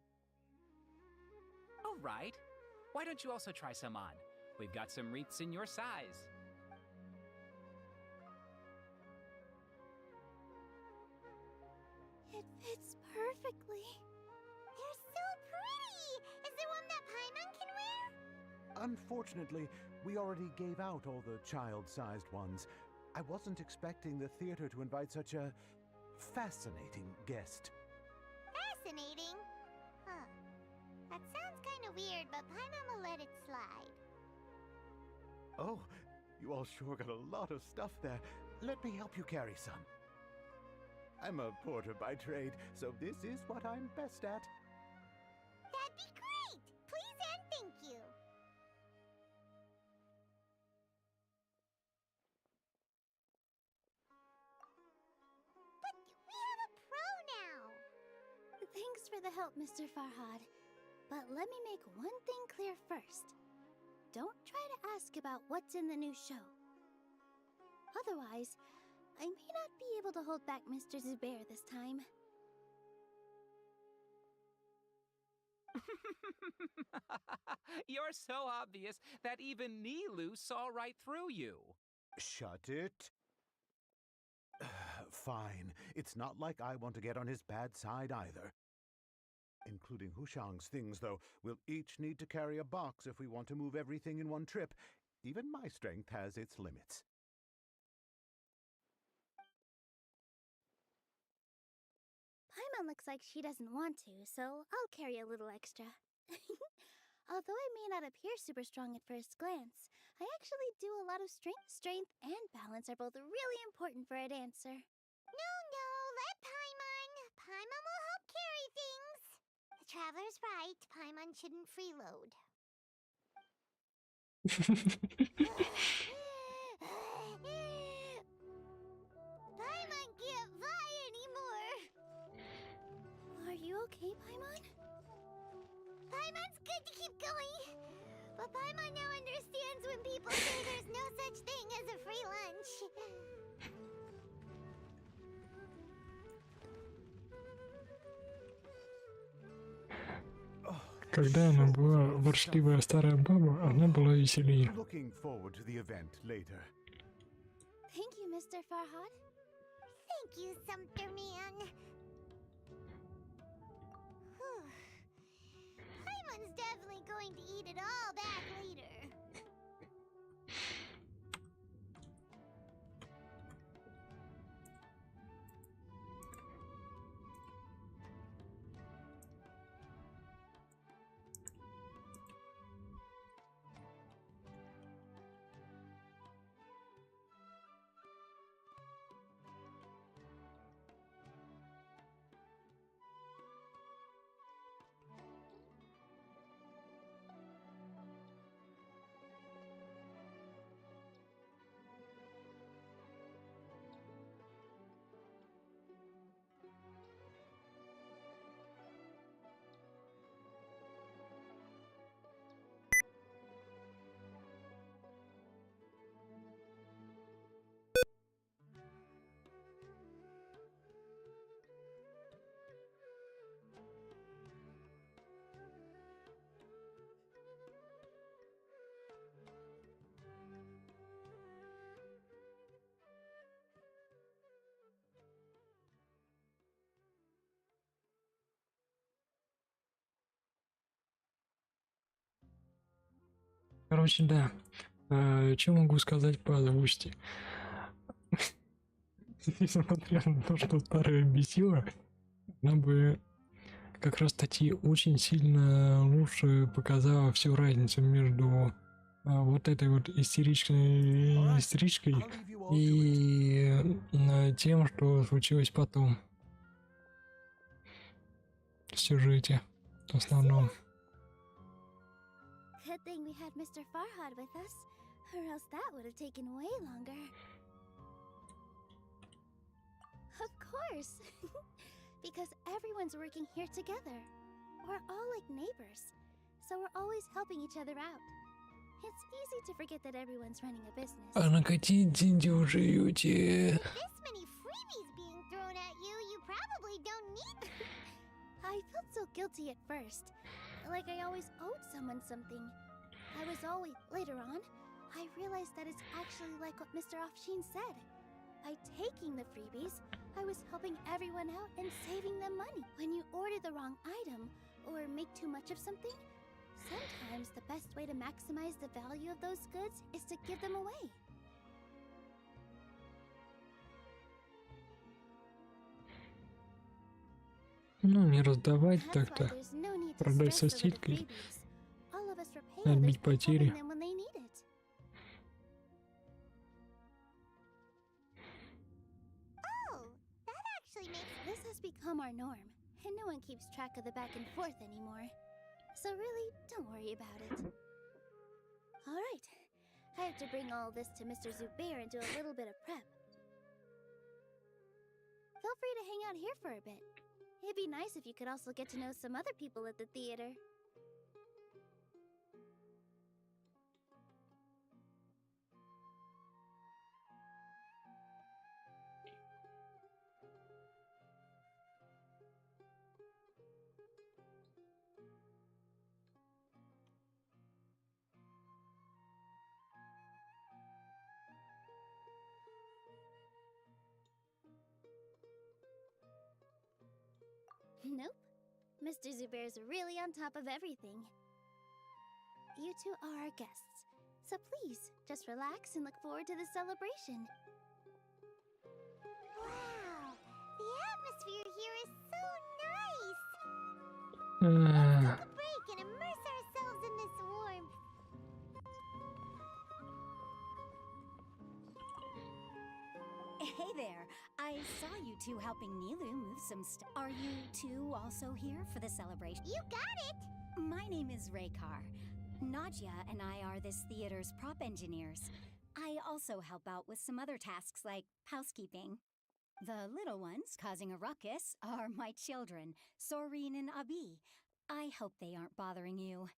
All right. Why don't you also try some on? We've got some wreaths in your size. It fits perfectly. They're so pretty! Is there one that Paimon can wear? Unfortunately, we already gave out all the child-sized ones. I wasn't expecting the theater to invite such a fascinating guest. Fascinating? Huh. That sounds kind of weird, but Paimon will let it slide. Oh, you all sure got a lot of stuff there. Let me help you carry some. I'm a porter by trade, so this is what I'm best at. That'd be great! Please and thank you. But we have a pro now! Thanks for the help, Mr. Farhad. But let me make one thing clear first. Don't try to ask about what's in the new show. Otherwise, I may not be able to hold back Mr. Zubair this time. You're so obvious that even Nilu saw right through you. Shut it. Fine. It's not like I want to get on his bad side either. Including Hushang's things, though, we'll each need to carry a box if we want to move everything in one trip. Even my strength has its limits. Paimon looks like she doesn't want to, so I'll carry a little extra. Although I may not appear super strong at first glance, I actually do a lot of strength. Strength and balance are both really important for a dancer. No, let Paimon. Paimon will help carry things. The Traveler's right. Paimon shouldn't freeload. Paimon can't fly anymore. Are you okay, Paimon? Paimon's good to keep going. But Paimon now understands when people say there's no such thing as a free lunch. Когда она была ворчливая старая баба, она была веселее. Looking forward to the event later. Thank you, Mr. Farhad. Thank you, Sumter Man. Paimon's definitely going to eat it all back later. Короче, да. Что могу сказать по озвучке? Несмотря на то, что старая бесила, она бы как раз таки очень сильно лучше показала всю разницу между вот этой вот истеричкой и тем, что случилось потом в сюжете в основном. Good thing we had Mr. Farhad with us, or else that would have taken way longer. Of course! Because everyone's working here together. We're all like neighbors, so we're always helping each other out. It's easy to forget that everyone's running a business. А на какие деньги вы живете? This many freebies being thrown at you, you probably don't need them. I felt so guilty at first, like I always owed someone something. I was always... Later on, I realized that it's actually like what Mr. Afshin said. By taking the freebies, I was helping everyone out and saving them money. When you order the wrong item, or make too much of something, sometimes the best way to maximize the value of those goods is to give them away. Ну, не раздавать так-то. Продать со скидкой. Отбить потери. This has become our norm, and no one keeps track of the back and forth anymore. So really, don't worry about it. Alright, I have to bring all this to Mr. Zubair and do a little bit of prep. Feel free to hang out here for a bit. It'd be nice if you could also get to know some other people at the theater. Nope. Mr. Zubair's really on top of everything. You two are our guests, so please, just relax and look forward to the celebration. Wow! The atmosphere here is so nice! Let's take a break and immerse ourselves in this warmth. Hey there! I saw you two helping Nilu move some Are you two also here for the celebration? You got it! My name is Raykar. Nadia and I are this theater's prop engineers. I also help out with some other tasks like housekeeping. The little ones causing a ruckus are my children, Soreen and Abi. I hope they aren't bothering you.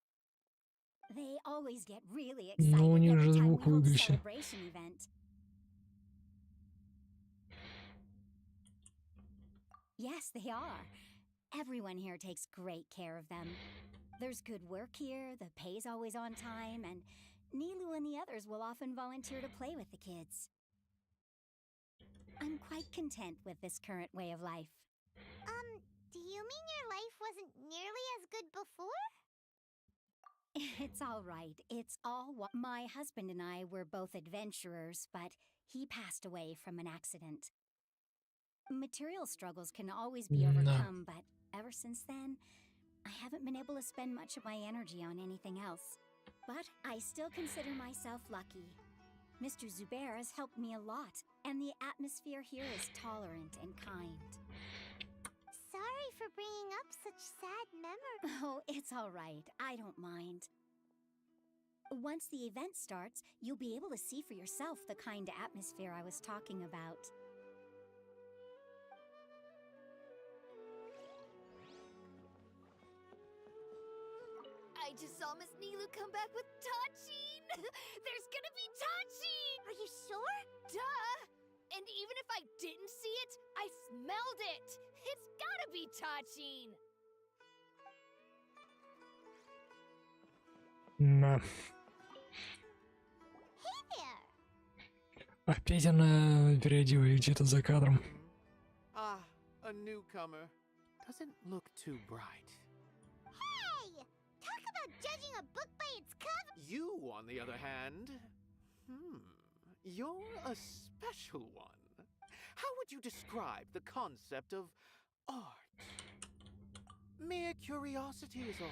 They always get really excited Ну, у них every же time we звук hold a выключен. celebration event. Yes, they are. Everyone here takes great care of them. There's good work here, the pay's always on time, and Nilu and the others will often volunteer to play with the kids. I'm quite content with this current way of life. Do you mean your life wasn't nearly as good before? It's all right. It's all my husband and I were both adventurers, but he passed away from an accident. Material struggles can always be overcome, but ever since then, I haven't been able to spend much of my energy on anything else. But I still consider myself lucky. Mr. Zubair has helped me a lot, and the atmosphere here is tolerant and kind. Sorry for bringing up such sad memories. Oh, it's all right. I don't mind. Once the event starts, you'll be able to see for yourself the kind of atmosphere I was talking about. I just saw Miss Nilu come back with Tachin! There's gonna be Tachin! Are you sure? Duh! And even if I didn't see it, I smelled it! It's gotta be Tachin! На. Hey there! Опять она переоделась где-то за кадром. Ah, a newcomer. Doesn't look too bright. Hey! Talk about judging a book by its cover! You, on the other hand, you're a special one. How would you describe the concept of art? Mere curiosity is all.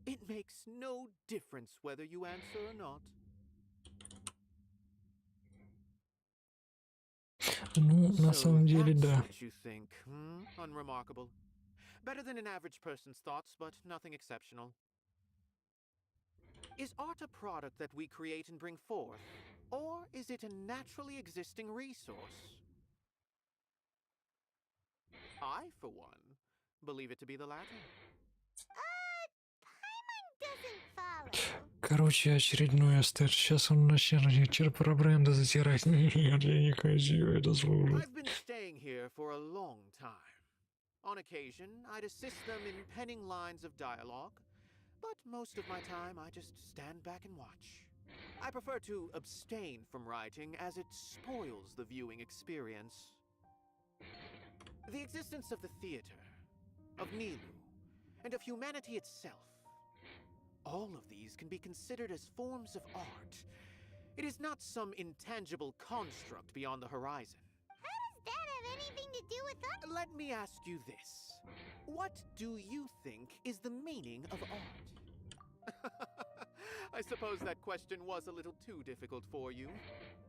It makes no difference whether you answer or not. Ну, на самом деле, that's да. what you think, Unremarkable. Better than an average person's thoughts, but nothing exceptional. Is art a product that we create and bring forth, or is it a naturally existing resource? I, for one, believe it to be the latter. Paimon doesn't follow. Короче, очередной эстет. Сейчас он начнет про бренды затирать. Нет, я не хочу это слушать. I've been staying here for a long time. On occasion, I'd assist them in penning lines of dialogue, but most of my time I just stand back and watch. I prefer to abstain from writing as it spoils the viewing experience. The existence of the theater, of Nilu, and of humanity itself. All of these can be considered as forms of art. It is not some intangible construct beyond the horizon. How does that have anything to do with us? Let me ask you this. What do you think is the meaning of art? I suppose that question was a little too difficult for you.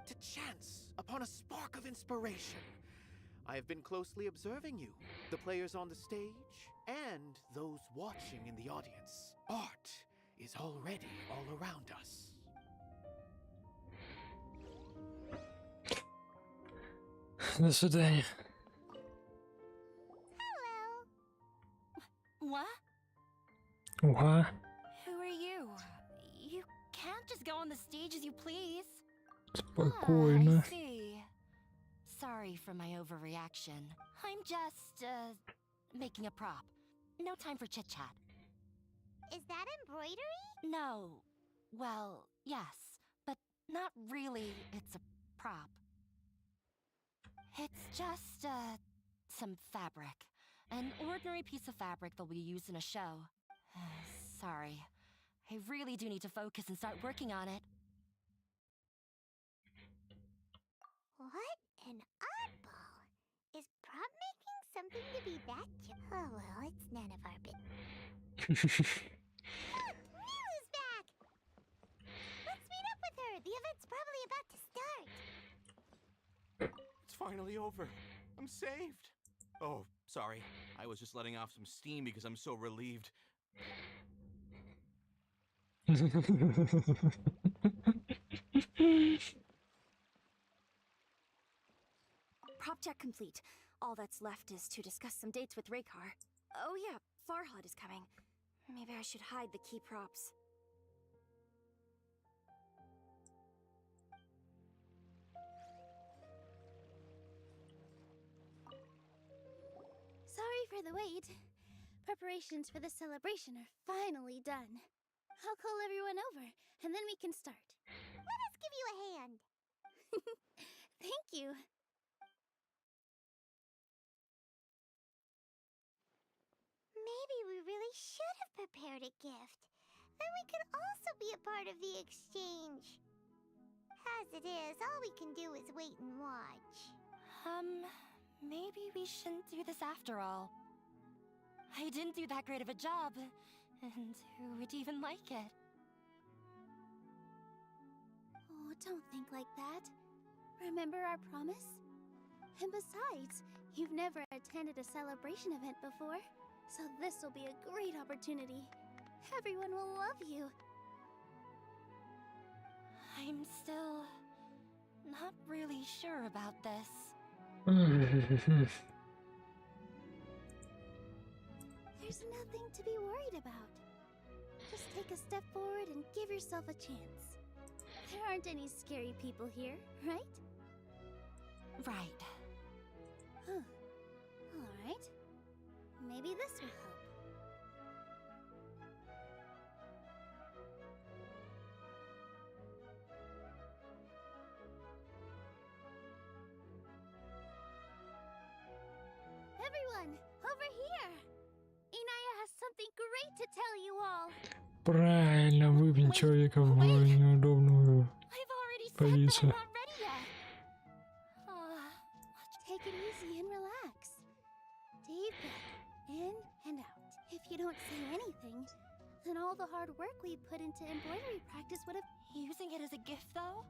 To chance upon a spark of inspiration. I have been closely observing you, the players on the stage, and those watching in the audience. Art is already all around us. До свидания. Hello. What? Уха. Who are you? You can't just go on the stage as you please. Спокойно. I see. Sorry for my overreaction. I'm just, making a prop. No time for chit-chat. Is that embroidery? No. Well, yes, but not really. It's a prop. It's just, some fabric. An ordinary piece of fabric that'll be used in a show. Sorry. I really do need to focus and start working on it. What an oddball. Is prop making something to be that Oh well, it's none of our business. Look, Nilu's back! Let's meet up with her. The event's probably about to start. It's finally over. I'm saved. Oh, sorry. I was just letting off some steam because I'm so relieved. Prop check complete. All that's left is to discuss some dates with Raykar. Oh yeah, Farhad is coming. Maybe I should hide the key props. Sorry for the wait. Preparations for the celebration are finally done. I'll call everyone over, and then we can start. Let us give you a hand. Thank you. Maybe we really should have prepared a gift. Then we could also be a part of the exchange. As it is, all we can do is wait and watch. Maybe we shouldn't do this after all. I didn't do that great of a job, and who would even like it? Oh, don't think like that. Remember our promise? And besides, you've never attended a celebration event before, so this will be a great opportunity. Everyone will love you. I'm still not really sure about this. There's nothing to be worried about. Just take a step forward and give yourself a chance. There aren't any scary people here, right? Right. Huh. Alright. Maybe this will help. Everyone, over here! Inaya has something great to tell you all. Правильно, выпнуть человека в неудобную позицию. Take it easy and relax. Deep breath in and out. If you don't say anything, then all the hard work we put into embroidery practice would have... Using it as a gift, though?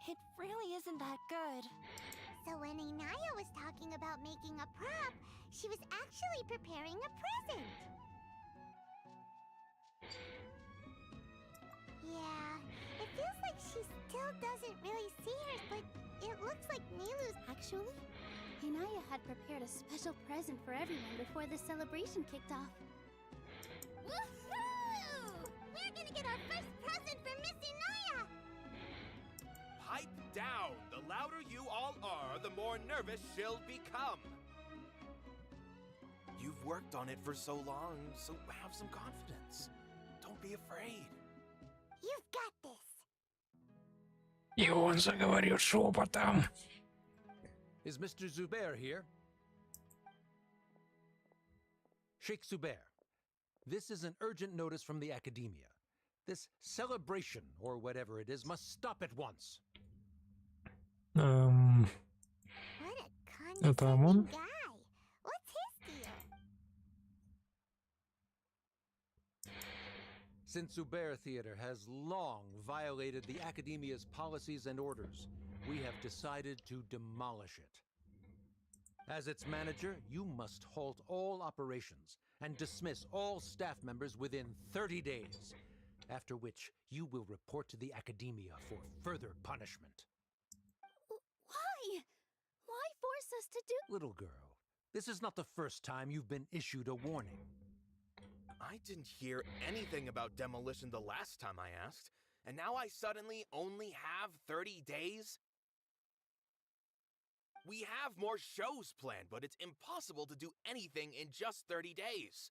It really isn't that good. So when Inaya was talking about making a prop, she was actually preparing a present. Yeah, it feels like she still doesn't really see her, but it looks like Nilu's... Actually, Inaya had prepared a special present for everyone before the celebration kicked off. Woohoo! We're gonna get our first present for Miss Inaya! Pipe down! The louder you all are, the more nervous she'll become. You've worked on it for so long, so have some confidence. Don't be afraid. You've got this. И он заговорил шепотом. Is Mr. Zubair here? Sheikh Zubair, this is an urgent notice from the academia. This celebration, or whatever it is, must stop at once. What a condescending guy. What's his deal? Since Zubair Theater has long violated the academia's policies and orders, we have decided to demolish it. As its manager, you must halt all operations and dismiss all staff members within 30 days, after which you will report to the academia for further punishment. Why? Why force us to do... Little girl, this is not the first time you've been issued a warning. I didn't hear anything about demolition the last time I asked, and now I suddenly only have 30 days? We have more shows planned, but it's impossible to do anything in just 30 days.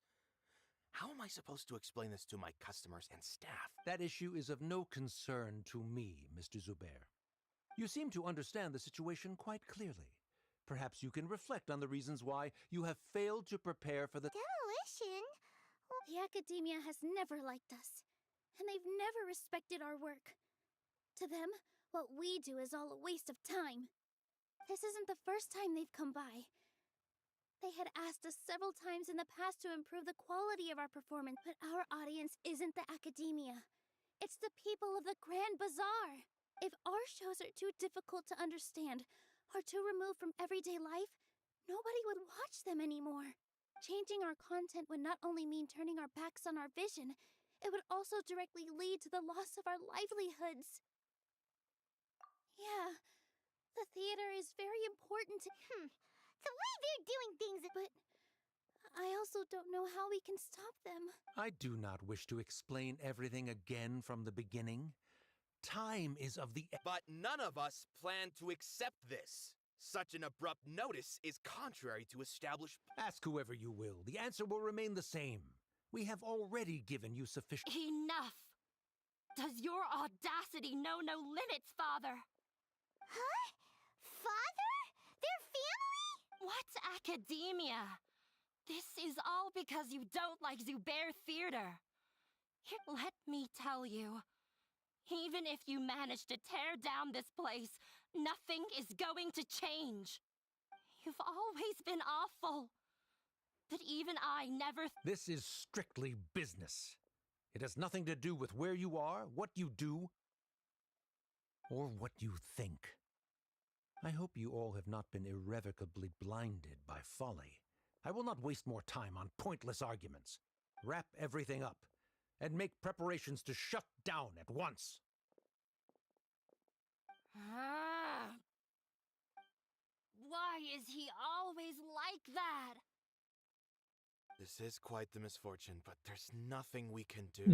How am I supposed to explain this to my customers and staff? That issue is of no concern to me, Mr. Zubair. You seem to understand the situation quite clearly. Perhaps you can reflect on the reasons why you have failed to prepare for the... Demolition? The academia has never liked us, and they've never respected our work. To them, what we do is all a waste of time. This isn't the first time they've come by. They had asked us several times in the past to improve the quality of our performance, but our audience isn't the academia. It's the people of the Grand Bazaar. If our shows are too difficult to understand or too removed from everyday life, nobody would watch them anymore. Changing our content would not only mean turning our backs on our vision, it would also directly lead to the loss of our livelihoods. Yeah, the theater is very important to... The way they're doing things... But I also don't know how we can stop them. I do not wish to explain everything again from the beginning. Time is of the... But none of us plan to accept this. Such an abrupt notice is contrary to established... Ask whoever you will. The answer will remain the same. We have already given you sufficient... Enough! Does your audacity know no limits, Father? Huh? Father? Their family? What's academia? This is all because you don't like Zubair Theater. Here, let me tell you. Even if you manage to tear down this place, nothing is going to change. You've always been awful. But even I never... This is strictly business. It has nothing to do with where you are, what you do, or what you think. I hope you all have not been irrevocably blinded by folly. I will not waste more time on pointless arguments. Wrap everything up, and make preparations to shut down at once. Why is he always like that? This is quite the misfortune, but there's nothing we can do.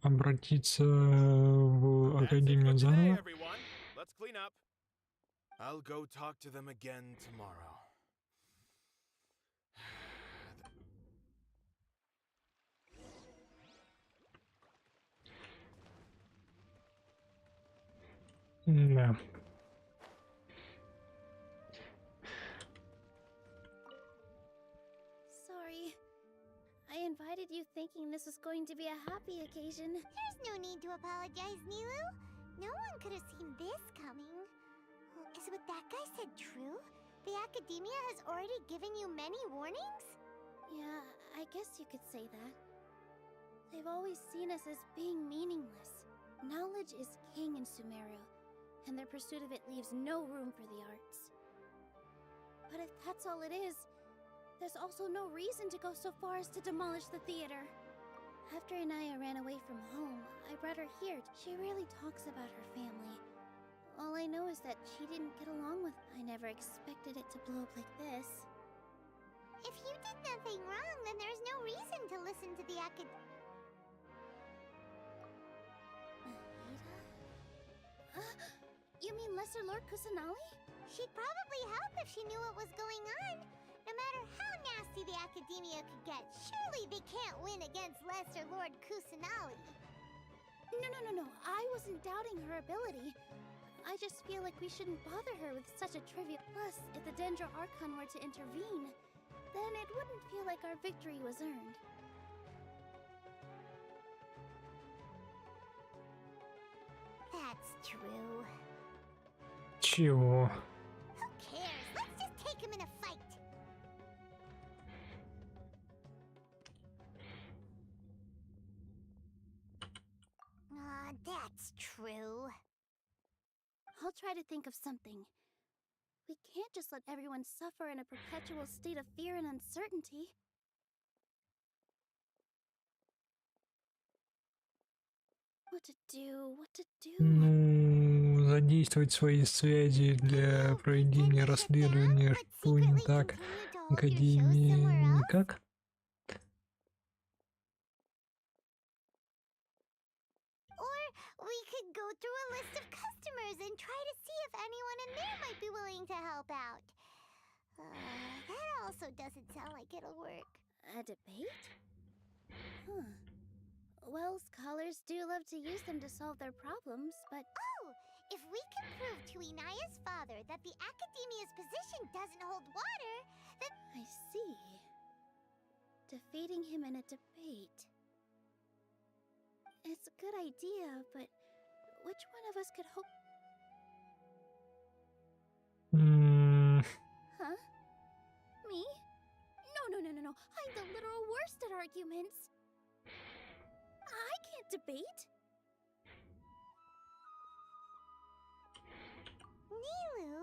Обратиться в Академию Today, заново. everyone. Let's clean up. I'll go talk to them again tomorrow. Да. Sorry. I invited you thinking this was going to be a happy occasion. There's no need to apologize, Nilu. No one could have seen this coming. Well, is what that guy said true? The Academia has already given you many warnings? Yeah, I guess you could say that. They've always seen us as being meaningless. Knowledge is king in Sumeru, and their pursuit of it leaves no room for the arts. But if that's all it is, there's also no reason to go so far as to demolish the theater. After Anaya ran away from home, I brought her here. She rarely talks about her family. All I know is that she didn't get along with... I never expected it to blow up like this. If you did nothing wrong, then there's no reason to listen to the You mean Lesser Lord Kusanali? She'd probably help if she knew what was going on. No matter how nasty the Academia could get, surely they can't win against Lesser Lord Kusanali. No. I wasn't doubting her ability. I just feel like we shouldn't bother her with such a trivial... Plus, if the Dendro Archon were to intervene, then it wouldn't feel like our victory was earned. That's true. Чего? Who cares? Let's just take him in a fight. That's true. I'll try to think of something. We can't just let everyone suffer in a perpetual state of fear and uncertainty. What to do? Ну, задействовать свои связи для проведения расследования, что не так. Академии никак. We could go through a list of customers and try to see if anyone in there might be willing to help out. That also doesn't sound like it'll work. A debate? Well, scholars do love to use them to solve their problems, but... Oh! If we can prove to Inaya's father that the Academia's position doesn't hold water, then... I see. Defeating him in a debate. It's a good idea, but which one of us could hope... Huh? Me? No. I'm the literal worst at arguments. I can't debate. Nilu,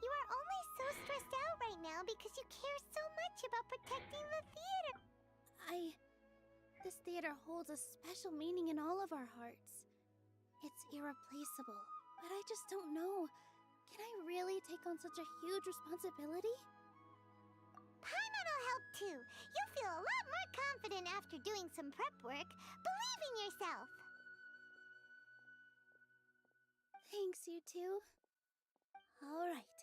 you are only so stressed out right now because you care so much about protecting the theater. This theater holds a special meaning in all of our hearts. It's irreplaceable, but I just don't know. Can I really take on such a huge responsibility? Paimon'll help too. You'll feel a lot more confident after doing some prep work. Believe in yourself. Thanks, you two. All right,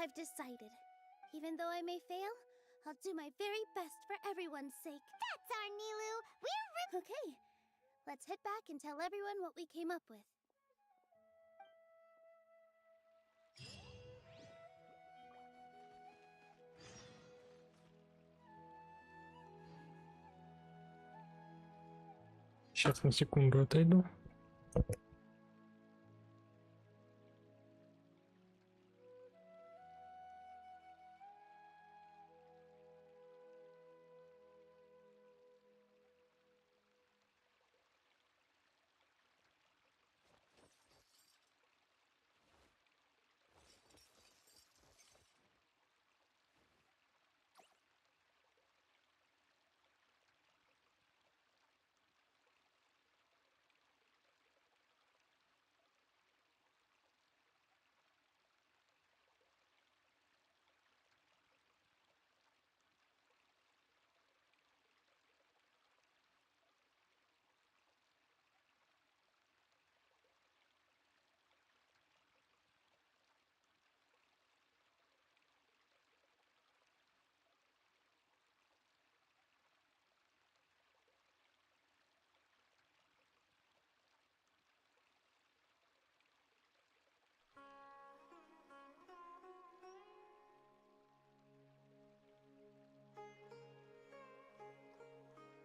I've decided. Even though I may fail, I'll do my very best for everyone's sake. That's our Nilu. Okay, let's head back and tell everyone what we came up with. сейчас на секунду отойду.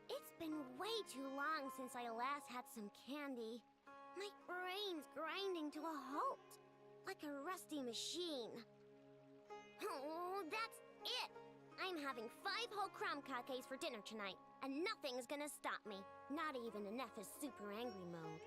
It's been way too long since I last had some candy. My brain's grinding to a halt, like a rusty machine. Oh, that's it! I'm having 5 whole crumb cupcakes for dinner tonight, and nothing's gonna stop me. Not even an F is super angry mode.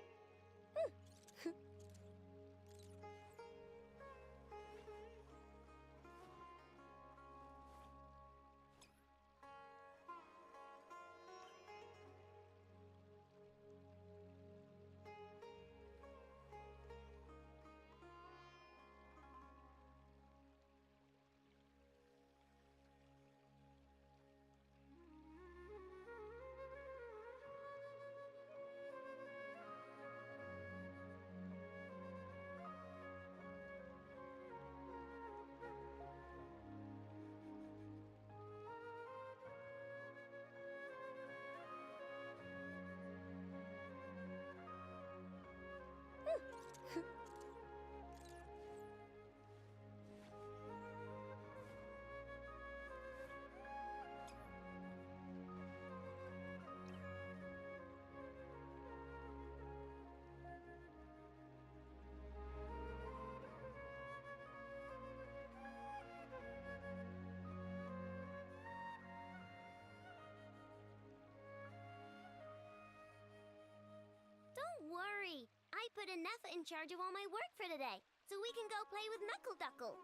Don't worry, I put Anessa in charge of all my work for today, so we can go play with Knuckle Duckle.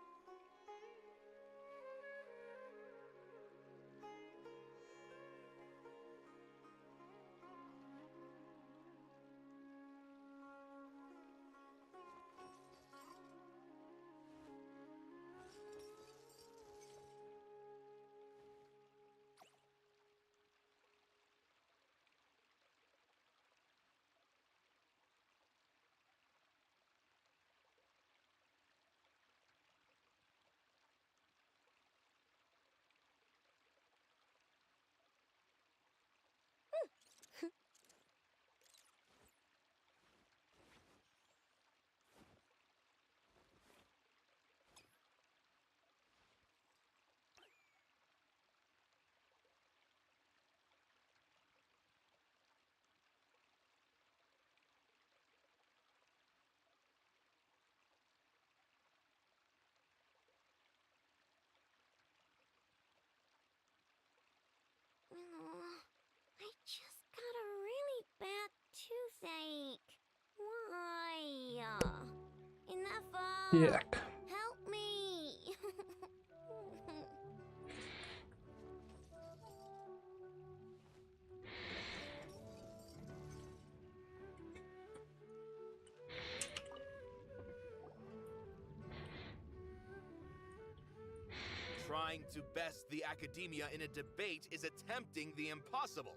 I just got a really bad toothache. Why? Enough. Так. Help me. Trying to best the academia in a debate is attempting the impossible.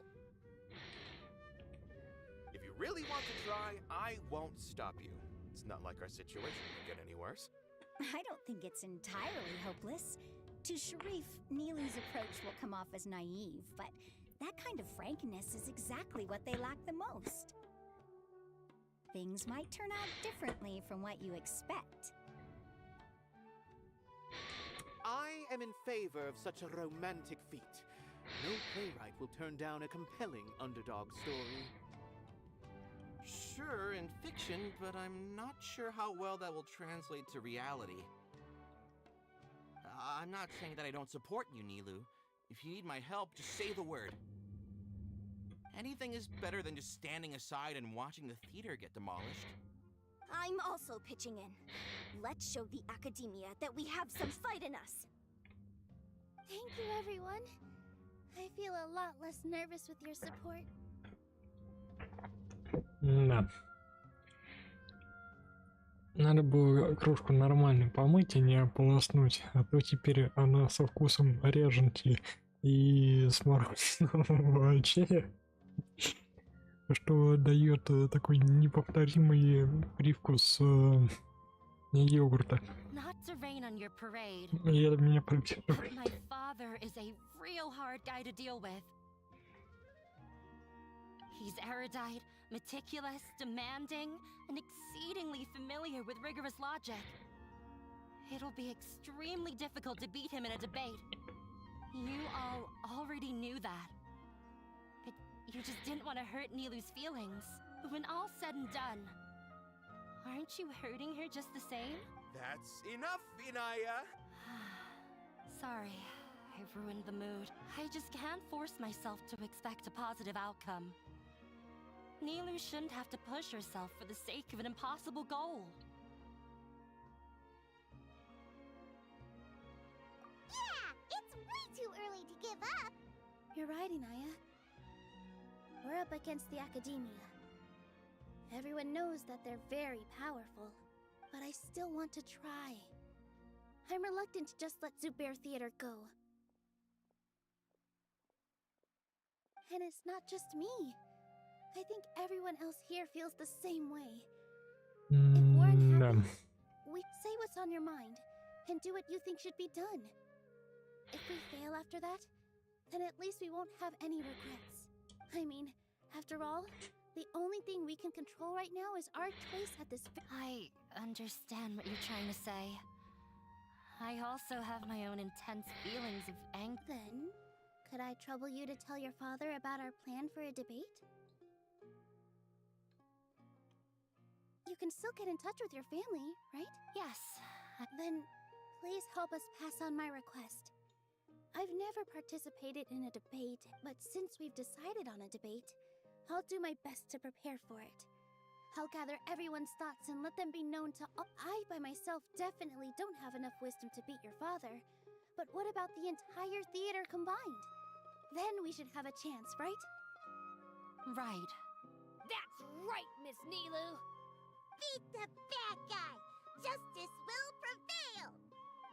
If you really want to try, I won't stop you. It's not like our situation will get any worse. I don't think it's entirely hopeless. To Sharif, Neely's approach will come off as naive, but that kind of frankness is exactly what they lack the most. Things might turn out differently from what you expect. I am in favor of such a romantic feat. No playwright will turn down a compelling underdog story. in fiction, but I'm not sure how well that will translate to reality. I'm not saying that I don't support you, Nilu. If you need my help, just say the word. Anything is better than just standing aside and watching the theater get demolished. I'm also pitching in. Let's show the academia that we have some fight in us. Thank you, everyone. I feel a lot less nervous with your support. Да. Надо было кружку нормально помыть, а не ополоснуть, а то теперь она со вкусом ряженки и смородинового чая, что дает такой неповторимый привкус йогурта. Not to rain on your parade. И это меня пробирает. My father is a real hard guy to deal with. He's erudite, meticulous, demanding, and exceedingly familiar with rigorous logic. It'll be extremely difficult to beat him in a debate. You all already knew that. But you just didn't want to hurt Nilu's feelings. But when all's said and done, aren't you hurting her just the same? That's enough, Inaya! Sorry, I've ruined the mood. I just can't force myself to expect a positive outcome. Nilu shouldn't have to push herself for the sake of an impossible goal. Yeah, it's way too early to give up. You're right, Inaya. We're up against the academia. Everyone knows that they're very powerful, but I still want to try. I'm reluctant to just let Zubair Theater go. And it's not just me. I think everyone else here feels the same way. If we're unhappy, we say what's on your mind and do what you think should be done. If we fail after that, then at least we won't have any regrets. I mean, after all, the only thing we can control right now is our choice at this. I understand what you're trying to say. I also have my own intense feelings of anger. Then, could I trouble you to tell your father about our plan for a debate? You can still get in touch with your family, right? Yes. Then, please help us pass on my request. I've never participated in a debate, but since we've decided on a debate, I'll do my best to prepare for it. I'll gather everyone's thoughts and let them be known to all. I, by myself, definitely don't have enough wisdom to beat your father. But what about the entire theater combined? Then we should have a chance, right? Right. That's right, Miss Nilu. Beat the bad guy. Justice will prevail.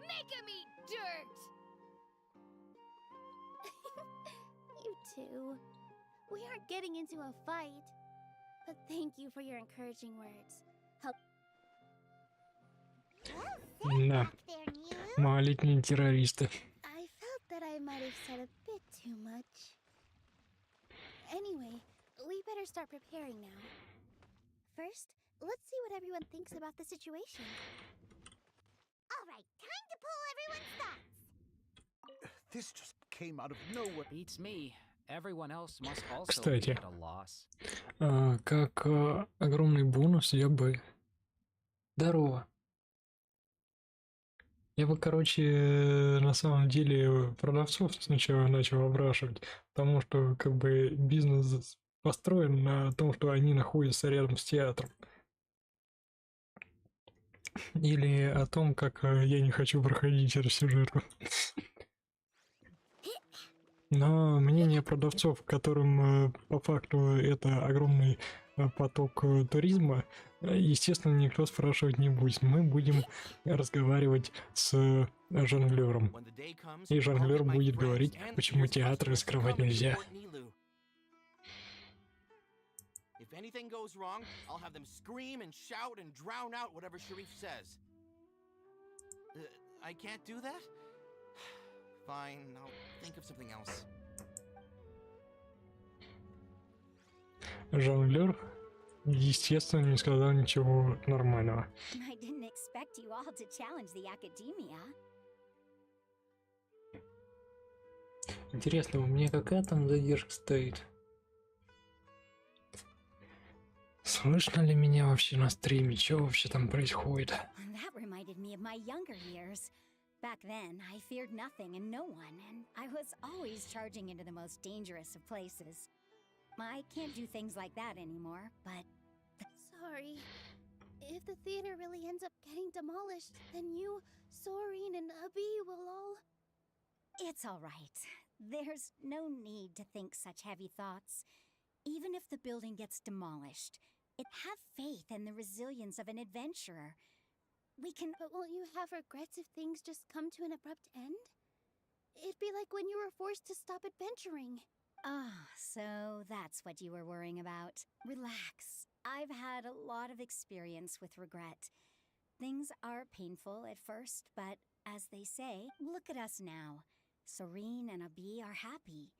Make him eat dirt. You two. We aren't getting into a fight. But thank you for your encouraging words. Help. Да. Малолетние террористы. I felt that I might have said a bit too much. Anyway, we better start preparing now. First, let's see what everyone thinks about the situation. All right, time to pull everyone's thoughts. This just came out of nowhere. Beats me. Everyone else must also Кстати, be at a loss. как огромный бонус я бы... Здорово. Я бы, короче, на самом деле продавцов сначала начал опрашивать, потому что как бы бизнес построен на том, что они находятся рядом с театром. Или о том, как я не хочу проходить эту сюжетку. Но мнение продавцов, которым по факту это огромный поток туризма, естественно, никто спрашивать не будет. Мы будем разговаривать с жонглером. И жонглер будет говорить, почему театр раскрывать нельзя. If anything goes wrong, I'll have them scream and shout and drown out whatever Sharif says. I can't do that? Fine, I'll think of something else. Жонглер, естественно, не сказал ничего нормального. I didn't expect you all to challenge the academia. Интересно, у меня какая там задержка стоит? Слышно ли меня вообще на стриме? Что вообще там происходит? That reminded me of my younger years. Back then, I feared nothing and no one, and I was always charging into the most dangerous of places. I can't do things like that anymore, but... Sorry. If the theater really ends up getting demolished, then you, Soren, and Abi will all... It's all right. There's no need to think such heavy thoughts. Even if the building gets demolished, have faith in the resilience of an adventurer. We can... But won't you have regrets if things just come to an abrupt end? It'd be like when you were forced to stop adventuring. Ah, so that's what you were worrying about. Relax. I've had a lot of experience with regret. Things are painful at first, but as they say, look at us now. Serene and Abi are happy.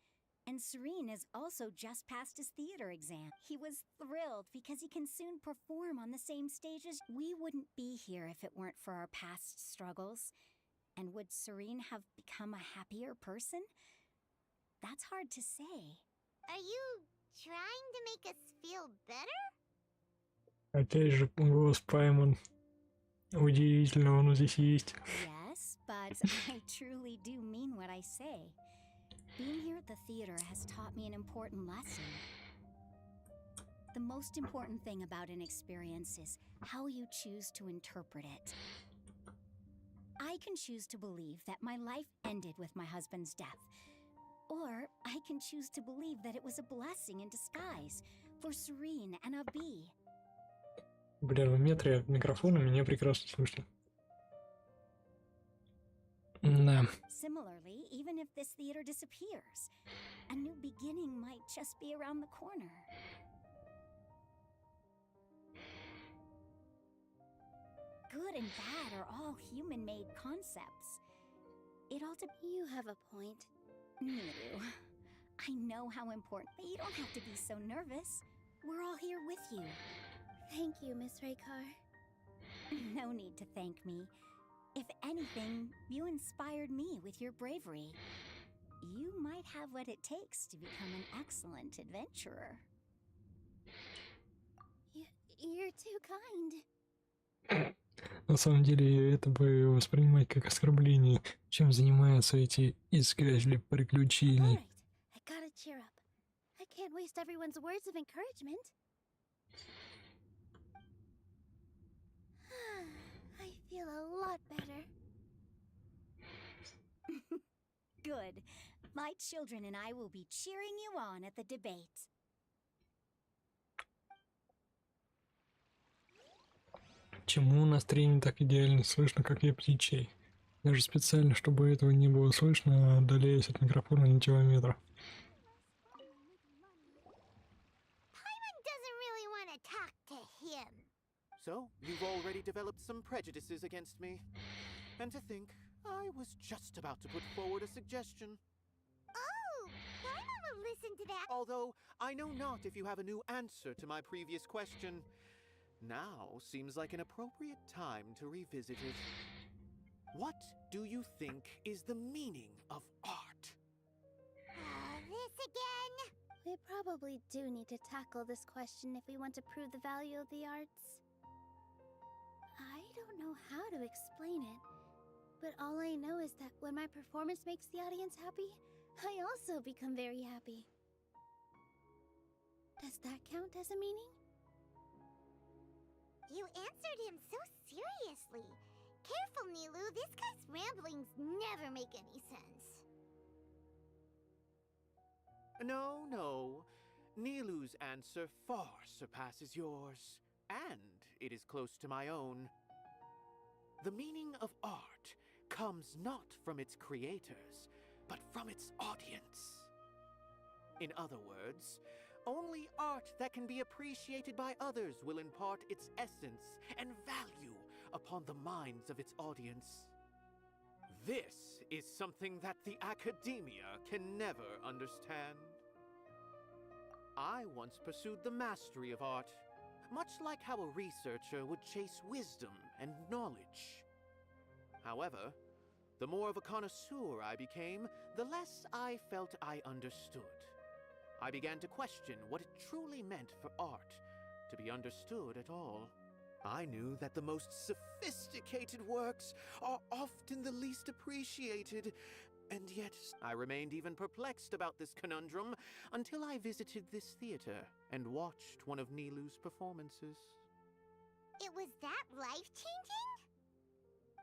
And Serene has also just passed his theater exam. He was thrilled because he can soon perform on the same stage as... We wouldn't be here if it weren't for our past struggles. And would Serene have become a happier person? That's hard to say. Are you trying to make us feel better? Опять же, голос пойман. Удивительно, он здесь есть. Yes, but I truly do mean what I say. Being here at the theater has taught me an important lesson. The most important thing about an experience is how you choose to interpret it. I can choose to believe that my life ended with my husband's death. Or I can choose to believe that it was a blessing in disguise for Serene and Abi. Бля, в метре от микрофона меня прекрасно слышно. Да. Similarly, even if this theater disappears, a new beginning might just be around the corner. Good and bad are all human-made concepts. It all You have a point. Miru, I know how important, but you don't have to be so nervous. We're all here with you. Thank you, Miss Raykar. No need to thank me. If anything, you inspired me with your bravery. You might have what it takes to become an excellent adventurer. You're too kind. На самом деле, это бы воспринимать как оскорбление. Чем занимаются эти искатели приключений? I gotta cheer up. I can't waste everyone's words of encouragement. I feel a lot better. Good. My children and I will be cheering you on at the debate. Почему на стриме так идеально слышно, как я птичей? Даже специально, чтобы этого не было слышно, отдаляясь от микрофона на километр. Paimon doesn't really want to talk to him. So, you've already developed some prejudices against me. And to think, I was just about to put forward a suggestion. Oh, Paimon will listen to that. Although, I know not if you have a new answer to my previous question. Now seems like an appropriate time to revisit it. What do you think is the meaning of art? This again? We probably do need to tackle this question if we want to prove the value of the arts. I don't know how to explain it, but all I know is that when my performance makes the audience happy, I also become very happy. Does that count as a meaning? You answered him so seriously. Careful, Nilu, this guy's ramblings never make any sense. No. Nilu's answer far surpasses yours, and it is close to my own. The meaning of art comes not from its creators, but from its audience. In other words, only art that can be appreciated by others will impart its essence and value upon the minds of its audience. This is something that the academia can never understand. I once pursued the mastery of art, much like how a researcher would chase wisdom and knowledge. However, the more of a connoisseur I became, the less I felt I understood. I began to question what it truly meant for art to be understood at all. I knew that the most sophisticated works are often the least appreciated, and yet I remained even perplexed about this conundrum until I visited this theater and watched one of Nilu's performances. It was that life-changing?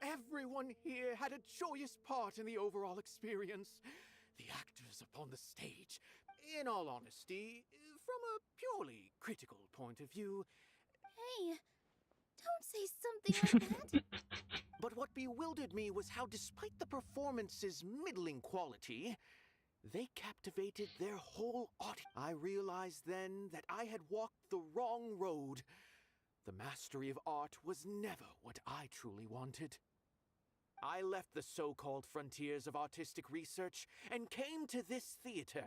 Everyone here had a joyous part in the overall experience. The actors upon the stage, in all honesty, from a purely critical point of view. Hey, don't say something like that. But what bewildered me was how, despite the performance's middling quality, they captivated their whole audience. I realized then that I had walked the wrong road. The mastery of art was never what I truly wanted. I left the so-called frontiers of artistic research and came to this theater,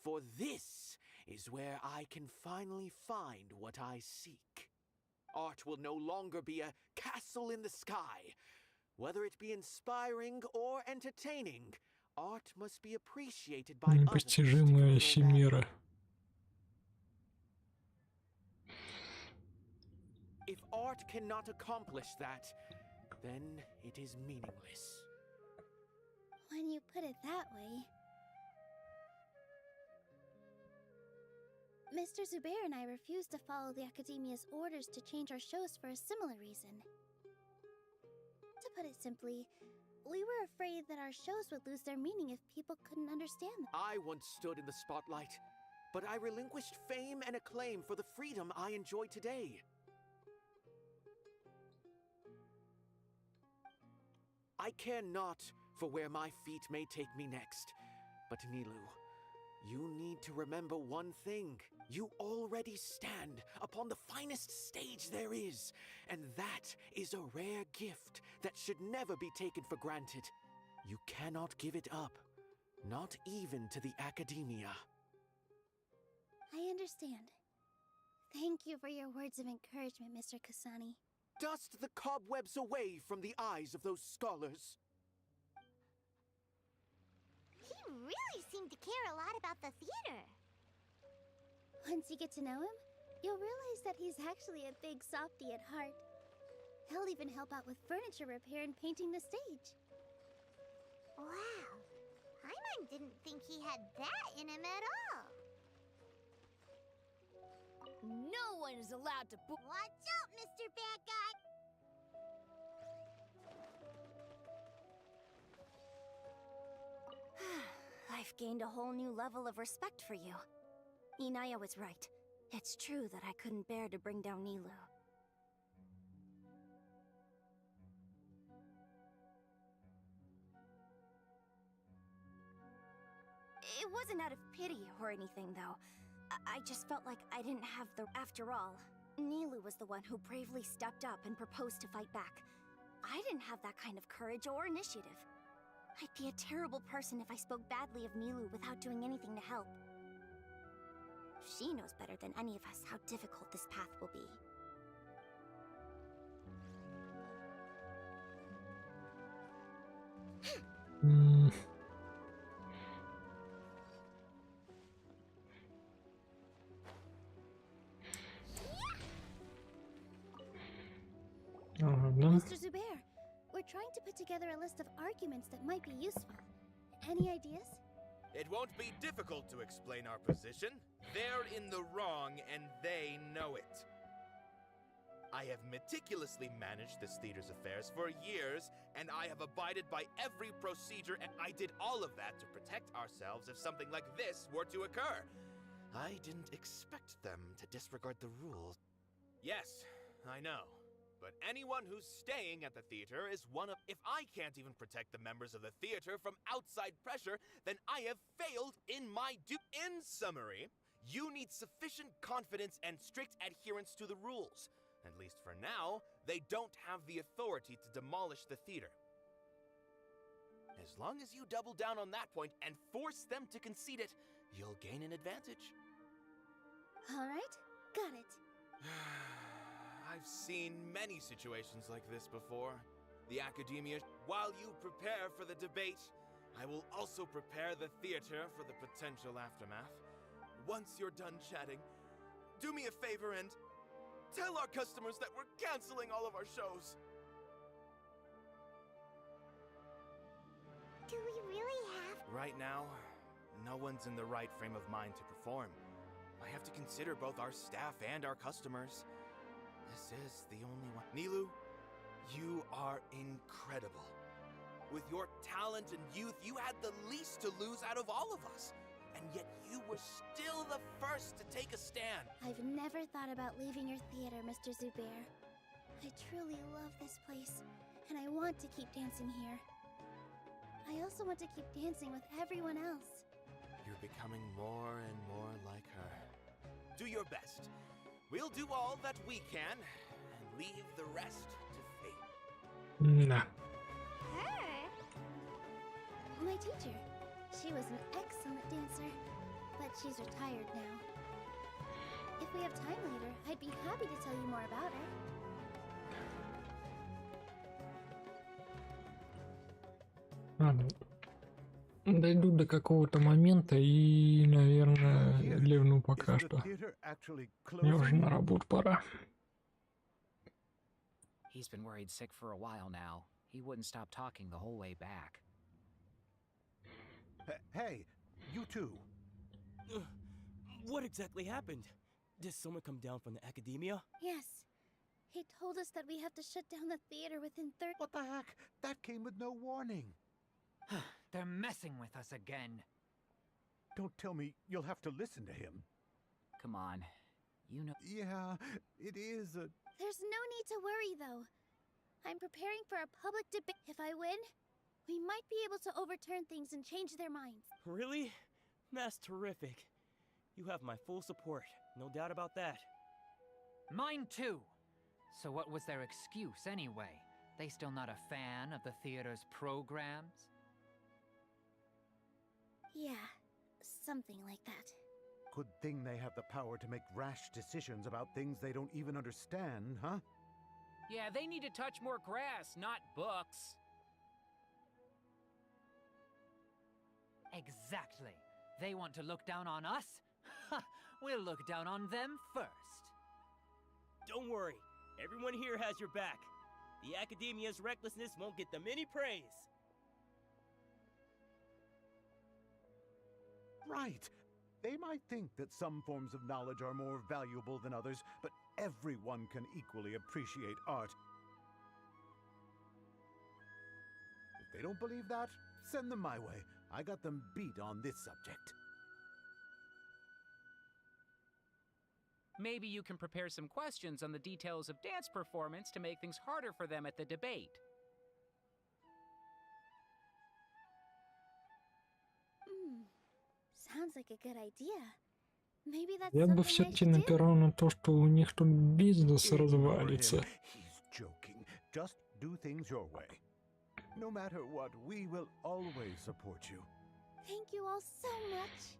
for this is where I can finally find what I seek. Art will no longer be a castle in the sky. Whether it be inspiring or entertaining, art must be appreciated by others. Непостижимая химера. If art cannot accomplish that, then it is meaningless. When you put it that way. Mr. Zubair and I refused to follow the Academia's orders to change our shows for a similar reason. To put it simply, we were afraid that our shows would lose their meaning if people couldn't understand them. I once stood in the spotlight, but I relinquished fame and acclaim for the freedom I enjoy today. I care not for where my feet may take me next, but Nilu, you need to remember one thing. You already stand upon the finest stage there is, and that is a rare gift that should never be taken for granted. You cannot give it up, not even to the Academia. I understand. Thank you for your words of encouragement, Mr. Kasani. Dust the cobwebs away from the eyes of those scholars. He really seemed to care a lot about the theater. Once you get to know him, you'll realize that he's actually a big softie at heart. He'll even help out with furniture repair and painting the stage. Wow. Paimon didn't think he had that in him at all. No one is allowed to Watch out, Mr. Bad Guy! I've gained a whole new level of respect for you. Inaya was right. It's true that I couldn't bear to bring down Nilu. It wasn't out of pity or anything, though. I just felt like I didn't have the... After all, Nilu was the one who bravely stepped up and proposed to fight back. I didn't have that kind of courage or initiative. I'd be a terrible person if I spoke badly of Nilu without doing anything to help. She knows better than any of us how difficult this path will be. Mr. Zubair, we're trying to put together a list of arguments that might be useful. Any ideas? It won't be difficult to explain our position. They're in the wrong, and they know it. I have meticulously managed this theater's affairs for years, and I have abided by every procedure, and I did all of that to protect ourselves if something like this were to occur. I didn't expect them to disregard the rules. Yes, I know. But anyone who's staying at the theater is one of... If I can't even protect the members of the theater from outside pressure, then I have failed in my duty. In summary, you need sufficient confidence and strict adherence to the rules. At least for now, they don't have the authority to demolish the theater. As long as you double down on that point and force them to concede it, you'll gain an advantage. All right, got it. I've seen many situations like this before. The Academia... While you prepare for the debate, I will also prepare the theater for the potential aftermath. Once you're done chatting, do me a favor and Tell our customers that we're canceling all of our shows. Do we really have... Right now, no one's in the right frame of mind to perform. I have to consider both our staff and our customers. This is the only one. Nilu, you are incredible. With your talent and youth, you had the least to lose out of all of us. And yet you were still the first to take a stand. I've never thought about leaving your theater, Mr. Zubair. I truly love this place, and I want to keep dancing here. I also want to keep dancing with everyone else. You're becoming more and more like her. Do your best. We'll do all that we can, and leave the rest to fate. Nah. Her? My teacher. She was an excellent dancer, but she's retired now. If we have time later, I'd be happy to tell you more about her. Дойду до какого-то момента и, наверное, ливну пока что. Мне уже на работу пора. He's been worried sick for a while now. He wouldn't stop talking the whole way back. Hey, you two. What exactly happened? Did someone come down from the academia? Yes. He told us that we have to shut down the theater within 30... What the heck? That came with no warning. They're messing with us again. Don't tell me you'll have to listen to him. Come on. You know... Yeah, it is a... There's no need to worry, though. I'm preparing for a public debate. If I win, we might be able to overturn things and change their minds. Really? That's terrific. You have my full support. No doubt about that. Mine too. So what was their excuse anyway? They still not a fan of the theater's programs? Yeah, something like that. Good thing they have the power to make rash decisions about things they don't even understand, huh? Yeah, they need to touch more grass, not books. Exactly. They want to look down on us? We'll look down on them first. Don't worry. Everyone here has your back. The academia's recklessness won't get them any praise. Right. They might think that some forms of knowledge are more valuable than others, but everyone can equally appreciate art. If they don't believe that, send them my way. I got them beat on this subject. Maybe you can prepare some questions on the details of dance performance to make things harder for them at the debate. Sounds like a good idea. Maybe that's Я бы something I все-таки should do. напирал на то, что у них тут бизнес развалится. He's joking. Just do things your way. No matter what, we will always support you. Thank you all so much.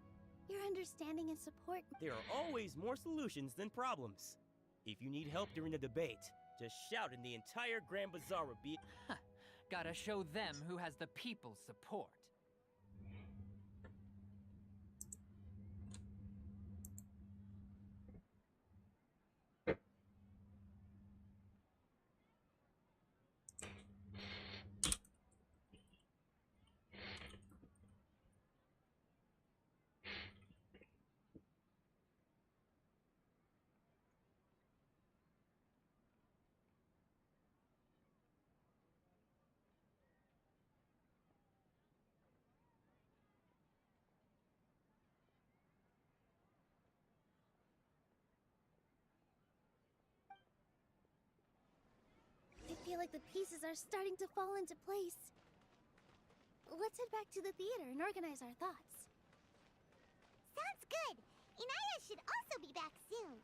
Your understanding and support. There are always more solutions than problems. If you need help during the debate, just shout and the entire Grand Bazaar will be... Gotta show them who has the people's support. I feel like the pieces are starting to fall into place. Let's head back to the theater and organize our thoughts. Sounds good. Inaya should also be back soon.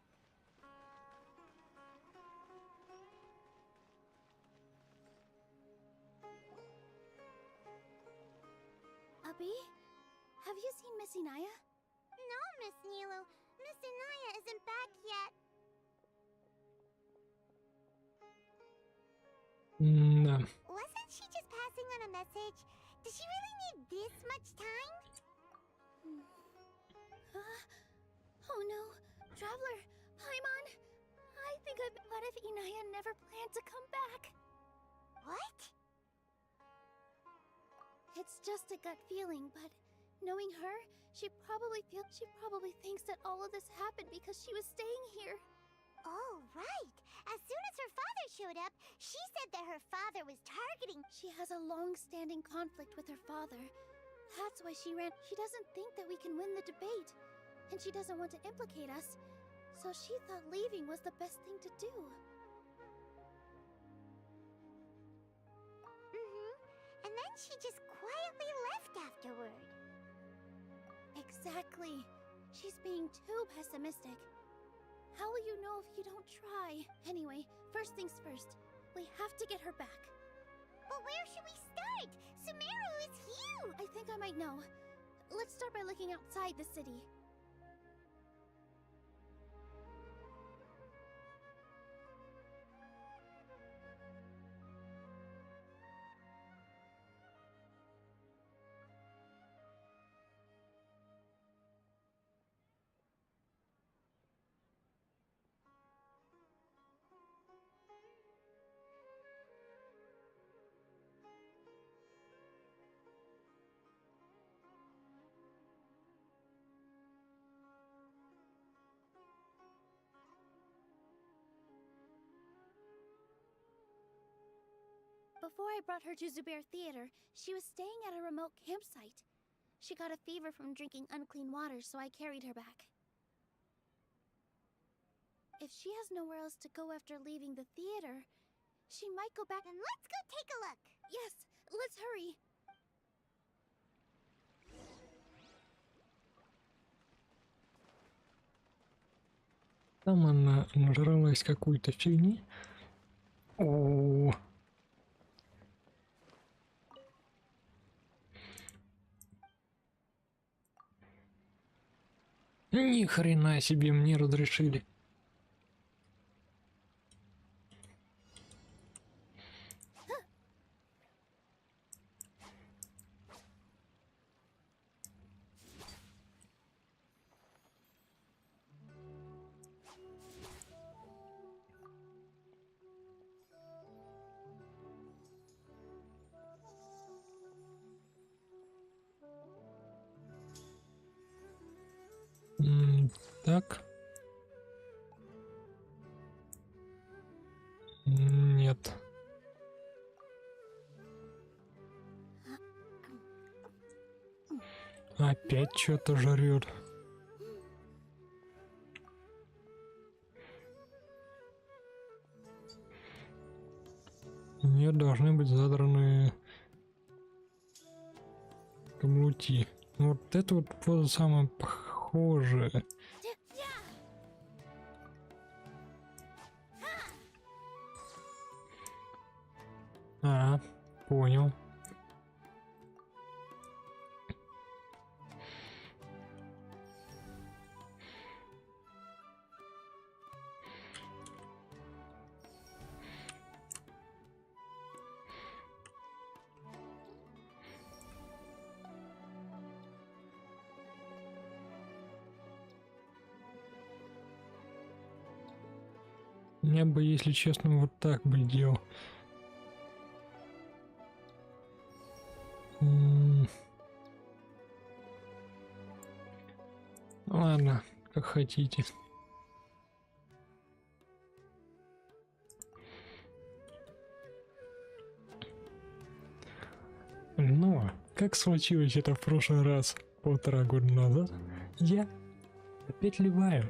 Abi, have you seen Miss Inaya? No, Miss Nilu. Miss Inaya isn't back yet. Да. Wasn't she just passing on a message? Does she really need this much time? Oh no, Traveler, Paimon, I think I've... What if Inaya never planned to come back? What? It's just a gut feeling, but knowing her, she probably thinks that all of this happened because she was staying here. Oh, right. As soon as her father showed up, she said that her father was targeting... She has a long-standing conflict with her father. That's why she ran. She doesn't think that we can win the debate. And she doesn't want to implicate us. So she thought leaving was the best thing to do. And then she just quietly left afterward. Exactly. She's being too pessimistic. How will you know if you don't try? Anyway, first things first. We have to get her back. But where should we start? Sumeru is huge! I think I might know. Let's start by looking outside the city. Before I brought her to Zubair Theater, she was staying at a remote campsite. She got a fever from drinking unclean water, so I carried her back. If she has nowhere else to go after leaving the theater, she might go back. Then let's go take a look. Yes, let's hurry. Там она нажралась какой-то фигни. О. Ни хрена себе мне разрешили. Так. Нет. Опять что-то жрет. У нее должны быть задраны каблуки. Вот это вот поза самая похожая. А, понял. Я бы, если честно, вот так бы делал. Ладно, как хотите. Но, как случилось это в прошлый раз, 1,5 года назад, я опять ливаю.